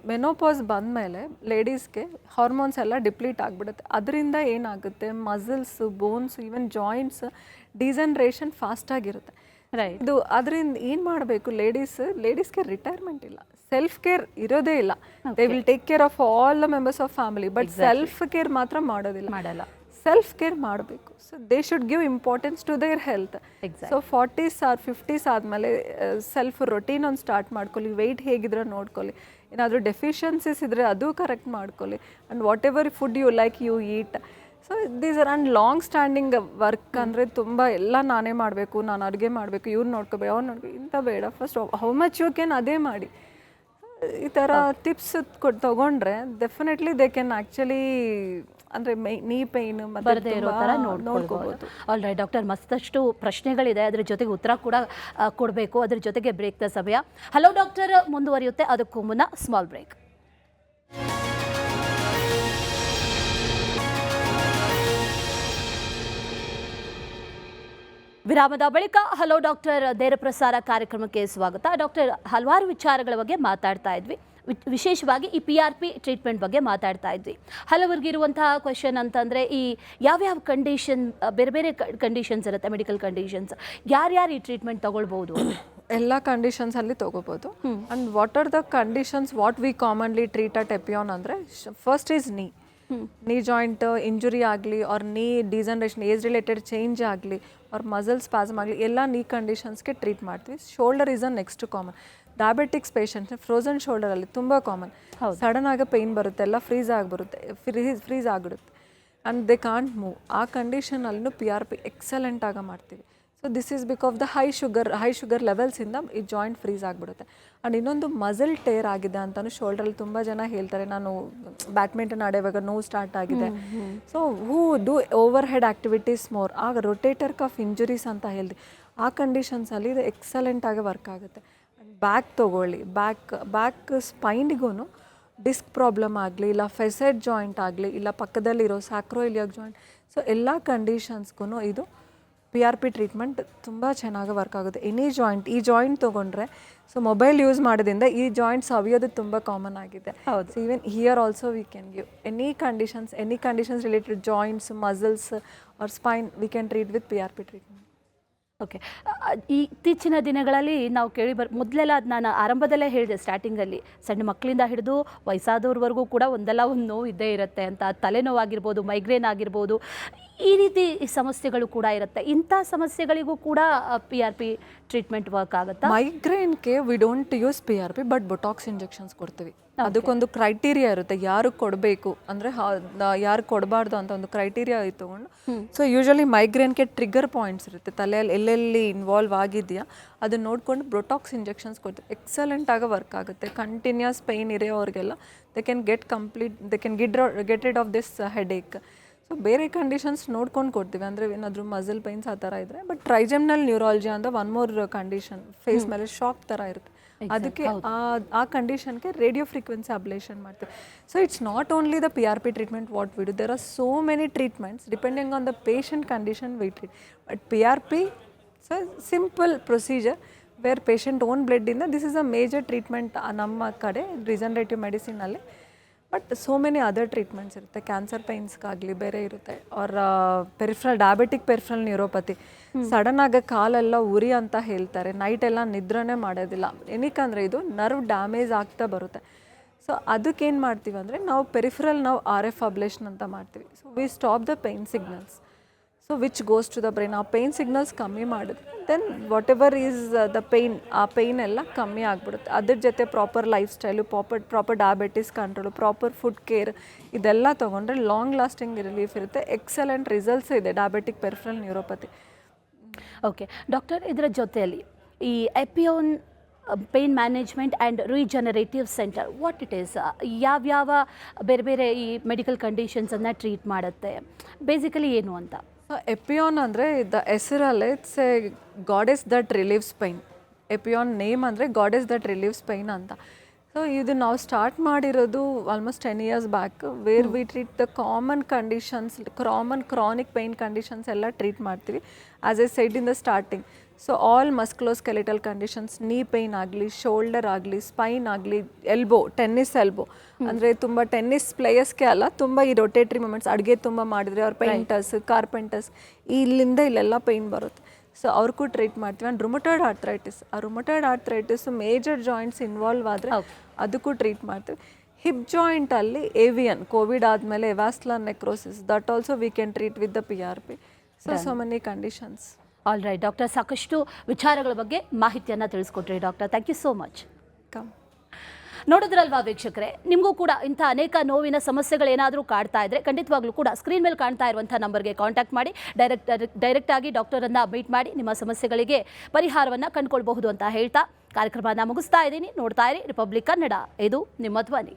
Menopause ಬಂದಮೇಲೆ ಲೇಡೀಸ್ಗೆ ಹಾರ್ಮೋನ್ಸ್ ಎಲ್ಲ ಡಿಪ್ಲೀಟ್ ಆಗಿಬಿಡುತ್ತೆ. ಅದರಿಂದ ಏನಾಗುತ್ತೆ, muscles, bones, even joints degeneration ಫಾಸ್ಟಾಗಿರುತ್ತೆ. ರೈಟ್. ಇದು ಅದರಿಂದ ಏನು ಮಾಡಬೇಕು, ಲೇಡೀಸ್ಗೆ ರಿಟೈರ್ಮೆಂಟ್ ಇಲ್ಲ, ಸೆಲ್ಫ್ ಕೇರ್ ಇರೋದೇ ಇಲ್ಲ. They will take care of all the members of family, but self care ಮಾತ್ರ ಮಾಡಲ್ಲ. ಸೆಲ್ಫ್ ಕೇರ್ ಮಾಡಬೇಕು. So they should give importance to their health. So 40s or 50s ಆದಮೇಲೆ ಸೆಲ್ಫ್ ರೊಟೀನ್ ಒಂದು start ಮಾಡ್ಕೊಳ್ಳಿ. Weight ಹೇಗಿದ್ರೆ ನೋಡ್ಕೊಳ್ಳಿ. ಏನಾದರೂ deficiencies ಇದ್ದರೆ ಅದು ಕರೆಕ್ಟ್ ಮಾಡ್ಕೊಳ್ಳಿ. And whatever food you like you eat. So these are and long standing work ಅಂದರೆ ತುಂಬ ಎಲ್ಲ ನಾನೇ ಮಾಡಬೇಕು, ನಾನು ಅಡುಗೆ ಮಾಡಬೇಕು, ಇವ್ರು ನೋಡ್ಕೋಬೇಕು, ಅವ್ರು ನೋಡ್ಬೇಕು, ಇಂಥ ಬೇಡ. First how much you can ಅದೇ ಮಾಡಿ. ಈ ಥರ ಟಿಪ್ಸ್ ತೊಗೊಂಡ್ರೆ ಡೆಫಿನೆಟ್ಲಿ ದೇ ಕ್ಯಾನ್ ಆ್ಯಕ್ಚುಲಿ ಅಂದರೆ ನೀ ಪೇಯ್ನ್ ಬರದೇ ಇರೋ ಥರ ನೋಡ್ಕೋಬೋದು. ಆಲ್ ರೈಟ್ ಡಾಕ್ಟರ್, ಮತ್ತಷ್ಟು ಪ್ರಶ್ನೆಗಳಿದೆ, ಅದ್ರ ಜೊತೆಗೆ ಉತ್ತರ ಕೂಡ ಕೊಡಬೇಕು. ಅದ್ರ ಜೊತೆಗೆ ಬ್ರೇಕ್ದ ಸಮಯ. ಹಲೋ ಡಾಕ್ಟರ್ ಮುಂದುವರಿಯುತ್ತೆ, ಅದಕ್ಕೂ ಮುನ್ನ ಸ್ಮಾಲ್ ಬ್ರೇಕ್. ವಿರಾಮದ ಬಳಿಕ ಹಲೋ ಡಾಕ್ಟರ್ ನೇರ ಪ್ರಸಾರ ಕಾರ್ಯಕ್ರಮಕ್ಕೆ ಸ್ವಾಗತ. ಡಾಕ್ಟರ್, ಹಲವಾರು ವಿಚಾರಗಳ ಬಗ್ಗೆ ಮಾತಾಡ್ತಾ ಇದ್ವಿ. ವಿಶೇಷವಾಗಿ ಈ PRP ಟ್ರೀಟ್ಮೆಂಟ್ ಬಗ್ಗೆ ಮಾತಾಡ್ತಾ ಇದ್ವಿ. ಹಲವರಿಗಿರುವಂತಹ ಕ್ವೆಶನ್ ಅಂತಂದರೆ, ಈ ಯಾವ್ಯಾವ ಕಂಡೀಷನ್, ಬೇರೆ ಬೇರೆ ಕಂಡೀಷನ್ಸ್ ಇರುತ್ತೆ, ಮೆಡಿಕಲ್ ಕಂಡೀಷನ್ಸ್, ಯಾರ್ಯಾರು ಈ ಟ್ರೀಟ್ಮೆಂಟ್ ತಗೊಳ್ಬೋದು? ಎಲ್ಲ ಕಂಡೀಷನ್ಸಲ್ಲಿ ತೊಗೋಬೋದು. And what are the conditions what we commonly treat at Epione ಅಂದರೆ, first is knee joint injury ಆಗಲಿ or knee degeneration, age related change ಆಗಲಿ ಆರ್ ಮಸಲ್ ಸ್ಪಾಸ್ಮ್ ಆಗಲಿ, ಎಲ್ಲ ನೀ ಕಂಡೀಷನ್ಸ್ಗೆ ಟ್ರೀಟ್ ಮಾಡ್ತೀವಿ. Shoulder is a next common. Diabetics patients frozen ಶೋಲ್ಡರಲ್ಲಿ ತುಂಬ common. Sudden ಆಗಿ ಪೇಯ್ನ್ ಬರುತ್ತೆ, ಎಲ್ಲ ಫ್ರೀಸ್ ಆಗಿಬಿಡುತ್ತೆ ಆ್ಯಂಡ್ ದೇ ಕಾಂಟ್ ಮೂವ್. ಆ ಕಂಡೀಷನಲ್ಲೂ PRP ಎಕ್ಸಲೆಂಟಾಗಿ ಮಾಡ್ತೀವಿ. So this is because the high sugar ಲೆವೆಲ್ಸಿಂದ ಈ ಜಾಯಿಂಟ್ ಫ್ರೀಸ್ ಆಗಿಬಿಡುತ್ತೆ. ಆ್ಯಂಡ್ ಇನ್ನೊಂದು ಮಸಲ್ ಟೇರ್ ಆಗಿದೆ ಅಂತಲೂ ಶೋಲ್ಡ್ರಲ್ಲಿ ತುಂಬ ಜನ ಹೇಳ್ತಾರೆ, ನಾನು ಬ್ಯಾಡ್ಮಿಂಟನ್ ಆಡೋವಾಗ ನೋವು ಸ್ಟಾರ್ಟ್ ಆಗಿದೆ. So who do over head activities more, ಆಗ ರೊಟೇಟರ್ ಕಫ್ ಇಂಜುರೀಸ್ ಅಂತ ಹೇಳ್ದು, ಆ ಕಂಡೀಷನ್ಸಲ್ಲಿ ಇದು ಎಕ್ಸಲೆಂಟಾಗಿ ವರ್ಕ್ ಆಗುತ್ತೆ. ಬ್ಯಾಕ್ ತೊಗೊಳ್ಳಿ, ಬ್ಯಾಕ್ ಸ್ಪೈನಿಗೂ ಡಿಸ್ಕ್ ಪ್ರಾಬ್ಲಮ್ ಆಗಲಿ, ಇಲ್ಲ ಫೆಸೆಟ್ ಜಾಯಿಂಟ್ ಆಗಲಿ, ಇಲ್ಲ ಪಕ್ಕದಲ್ಲಿರೋ ಸ್ಯಾಕ್ರೋಯಿಲಿಯಾಕ್ ಜಾಯಿಂಟ್, ಸೊ ಎಲ್ಲ ಕಂಡೀಷನ್ಸ್ಗೂ ಇದು PRP ಟ್ರೀಟ್ಮೆಂಟ್ ತುಂಬ ಚೆನ್ನಾಗಿ ವರ್ಕ್ ಆಗುತ್ತೆ. ಎನಿ ಜಾಯಿಂಟ್, ಈ ಜಾಯಿಂಟ್ ತೊಗೊಂಡ್ರೆ ಸೊ ಮೊಬೈಲ್ ಯೂಸ್ ಮಾಡೋದ್ರಿಂದ ಈ ಜಾಯಿಂಟ್ ಸವಿಯೋದು ತುಂಬ ಕಾಮನ್ ಆಗಿದೆ. ಹೌದು. So even here also we can give any conditions related joints, muscles or spine we can treat with PRP treatment. Okay. ಇತ್ತೀಚಿನ ದಿನಗಳಲ್ಲಿ ನಾವು ಮೊದಲೆಲ್ಲ ನಾನು ಆರಂಭದಲ್ಲೇ ಹೇಳಿದೆ ಸ್ಟಾರ್ಟಿಂಗಲ್ಲಿ, ಸಣ್ಣ ಮಕ್ಕಳಿಂದ ಹಿಡಿದು ವಯಸ್ಸಾದವ್ರವರೆಗೂ ಕೂಡ ಒಂದಲ್ಲ ಒಂದು ನೋವು ಇದ್ದೇ ಇರುತ್ತೆ ಅಂತ. ತಲೆನೋವಾಗಿರ್ಬೋದು, ಮೈಗ್ರೇನ್ ಆಗಿರ್ಬೋದು, ಈ ರೀತಿ ಸಮಸ್ಯೆಗಳು ಕೂಡ ಇರುತ್ತೆ. ಇಂಥ ಸಮಸ್ಯೆಗಳಿಗೂ ಕೂಡ PRP ಟ್ರೀಟ್ಮೆಂಟ್ ವರ್ಕ್ ಆಗುತ್ತಾ? ಮೈಗ್ರೇನ್ಗೆ we don't use PRP, but botox injections ಕೊಡ್ತೀವಿ. ಅದಕ್ಕೊಂದು ಕ್ರೈಟೀರಿಯಾ ಇರುತ್ತೆ, ಯಾರು ಕೊಡಬೇಕು ಅಂದರೆ ಯಾರು ಕೊಡಬಾರ್ದು ಅಂತ ಒಂದು ಕ್ರೈಟೀರಿಯಾ ತೊಗೊಂಡು. ಸೊ ಯೂಶಲಿ ಮೈಗ್ರೇನ್ಗೆ ಟ್ರಿಗರ್ ಪಾಯಿಂಟ್ಸ್ ಇರುತ್ತೆ, ತಲೆಯಲ್ಲಿ ಎಲ್ಲೆಲ್ಲಿ ಇನ್ವಾಲ್ವ್ ಆಗಿದೆಯಾ ಅದನ್ನ ನೋಡಿಕೊಂಡು ಬೊಟಾಕ್ಸ್ ಇಂಜೆಕ್ಷನ್ಸ್ ಕೊಡ್ತೀವಿ. ಎಕ್ಸಲೆಂಟಾಗಿ ವರ್ಕ್ ಆಗುತ್ತೆ. ಕಂಟಿನ್ಯೂಸ್ ಪೈನ್ ಇರೋರಿಗೆಲ್ಲ they can get rid of this headache. So ಬೇರೆ ಕಂಡೀಷನ್ಸ್ ನೋಡ್ಕೊಂಡು ಕೊಡ್ತೀವಿ, ಅಂದರೆ ಏನಾದರೂ ಮಸಲ್ ಪೈನ್ಸ್ ಆ ಥರ ಇದ್ದರೆ. ಬಟ್ ಟ್ರೈಜೆಮಿನಲ್ ನ್ಯೂರಾಲಜಿ ಅಂತ ಒನ್ ಮೋರ್ ಕಂಡೀಷನ್, ಫೇಸ್ ಮೇಲೆ ಶಾಕ್ ಥರ ಇರುತ್ತೆ, ಅದಕ್ಕೆ ಆ ಕಂಡೀಷನ್ಗೆ ರೇಡಿಯೋ ಫ್ರೀಕ್ವೆನ್ಸಿ ಅಬ್ಲೇಷನ್ ಮಾಡ್ತೀವಿ. So it's not only the PRP treatment what we do, there are so many treatments depending on the patient condition we treat. But PRP so simple procedure where patient own ಬ್ಲಡ್ಡಿಂದ this is a major treatment ನಮ್ಮ ಕಡೆ regenerative ಮೆಡಿಸಿನಲ್ಲಿ. But so many other treatments ಇರುತ್ತೆ, cancer ಪೈನ್ಸ್ಗಾಗಲಿ ಬೇರೆ ಇರುತ್ತೆ, ಅವ್ರ diabetic peripheral neuropathy. Sudden ಆಗಿ ಕಾಲೆಲ್ಲ ಉರಿ ಅಂತ ಹೇಳ್ತಾರೆ, ನೈಟ್ ಎಲ್ಲ ನಿದ್ರನೇ ಮಾಡೋದಿಲ್ಲ, ಏನಕ್ಕಂದರೆ ಇದು ನರ್ವ್ ಡ್ಯಾಮೇಜ್ ಆಗ್ತಾ ಬರುತ್ತೆ. ಸೊ ಅದಕ್ಕೇನು ಮಾಡ್ತೀವಿ ಅಂದರೆ ನಾವು RF ಅಬ್ಲೇಷನ್ ಅಂತ ಮಾಡ್ತೀವಿ. So we stop the pain signals, so which goes to the brain. ಆ ಪೈನ್ ಸಿಗ್ನಲ್ಸ್ ಕಮ್ಮಿ ಮಾಡಿದ್ರೆ then what ever is the pain, ಆ ಪೈನ್ ಎಲ್ಲ ಕಮ್ಮಿ ಆಗಿಬಿಡುತ್ತೆ. ಅದ್ರ ಜೊತೆ proper life style, proper diabetes control, proper food care ಇದೆಲ್ಲ ತೊಗೊಂಡ್ರೆ ಲಾಂಗ್ ಲಾಸ್ಟಿಂಗ್ ರಿಲೀಫ್ ಇರುತ್ತೆ. ಎಕ್ಸಲೆಂಟ್ ರಿಸಲ್ಟ್ಸ್ ಇದೆ diabetic peripheral neuropathy. Okay doctor, ಇದರ ಜೊತೆಯಲ್ಲಿ ಈ Epione pain management and regenerative center what it is, ಯಾವ್ಯಾವ ಬೇರೆ ಬೇರೆ ಈ ಮೆಡಿಕಲ್ ಕಂಡೀಷನ್ಸನ್ನು ಟ್ರೀಟ್ ಮಾಡುತ್ತೆ, ಬೇಸಿಕಲಿ ಏನು ಅಂತ? ಎಪಿಯೋನ್ ಅಂದರೆ ದ ಹೆಸರಲ್ಲೇ it's a goddess that relieves pain. Epione name ಅಂದರೆ ಗಾಡೆಸ್ ದಟ್ ರಿಲೀವ್ಸ್ ಪೈನ್ ಅಂತ. ಸೊ ಇದು ನಾವು ಸ್ಟಾರ್ಟ್ ಮಾಡಿರೋದು almost 10 years back, where we treat the common conditions, chronic pain conditions ಎಲ್ಲ ಟ್ರೀಟ್ ಮಾಡ್ತೀವಿ. As a side in the starting, so all musculoskeletal conditions, knee pain ಆಗಲಿ, shoulder ಆಗಲಿ, spine ಆಗಲಿ, elbow, tennis elbow ಅಂದರೆ ತುಂಬ tennis ಪ್ಲೇಯರ್ಸ್ಗೆ ಅಲ್ಲ, ತುಂಬ ಈ ರೊಟೇಟ್ರಿ ಮೂಮೆಂಟ್ಸ್, ಅಡುಗೆ ತುಂಬ ಮಾಡಿದರೆ ಅವ್ರ ಪೇಂಟರ್ಸ್, ಕಾರ್ಪೆಂಟರ್ಸ್, ಇಲ್ಲೆಲ್ಲ ಪೈನ್ ಬರುತ್ತೆ. ಸೊ ಅವ್ರಿಗೂ ಟ್ರೀಟ್ ಮಾಡ್ತೀವಿ. And rheumatoid arthritis major joints involve ಆದರೆ ಅದಕ್ಕೂ ಟ್ರೀಟ್ ಮಾಡ್ತೀವಿ. ಹಿಪ್ ಜಾಯಿಂಟಲ್ಲಿ ಏವಿಯನ್, ಕೋವಿಡ್ ಆದಮೇಲೆ avascular necrosis, that also we can treat with the PRP. So many conditions. All right doctor, ಸಾಕಷ್ಟು ವಿಚಾರಗಳ ಬಗ್ಗೆ ಮಾಹಿತಿಯನ್ನು ತಿಳಿಸ್ಕೊಟ್ರಿ doctor. Thank you so much. ನೋಡಿದ್ರಲ್ವಾ ವೀಕ್ಷಕರೇ, ನಿಮಗೂ ಕೂಡ ಇಂಥ ಅನೇಕ ನೋವಿನ ಸಮಸ್ಯೆಗಳೇನಾದರೂ ಕಾಡ್ತಾ ಇದ್ದರೆ ಖಂಡಿತವಾಗ್ಲೂ ಕೂಡ ಸ್ಕ್ರೀನ್ ಮೇಲೆ ಕಾಣ್ತಾ ಇರುವಂಥ ನಂಬರ್ಗೆ ಕಾಂಟ್ಯಾಕ್ಟ್ ಮಾಡಿ ಡೈರೆಕ್ಟಾಗಿ ಡಾಕ್ಟರನ್ನು ಮೀಟ್ ಮಾಡಿ ನಿಮ್ಮ ಸಮಸ್ಯೆಗಳಿಗೆ ಪರಿಹಾರವನ್ನು ಕಂಡುಕೊಳ್ಬಹುದು ಅಂತ ಹೇಳ್ತಾ ಕಾರ್ಯಕ್ರಮನ ಮುಗಿಸ್ತಾ ಇದ್ದೀನಿ. ನೋಡ್ತಾ ಇರಿ ರಿಪಬ್ಲಿಕ್ ಕನ್ನಡ, ಇದು ನಿಮ್ಮ ಧ್ವನಿ.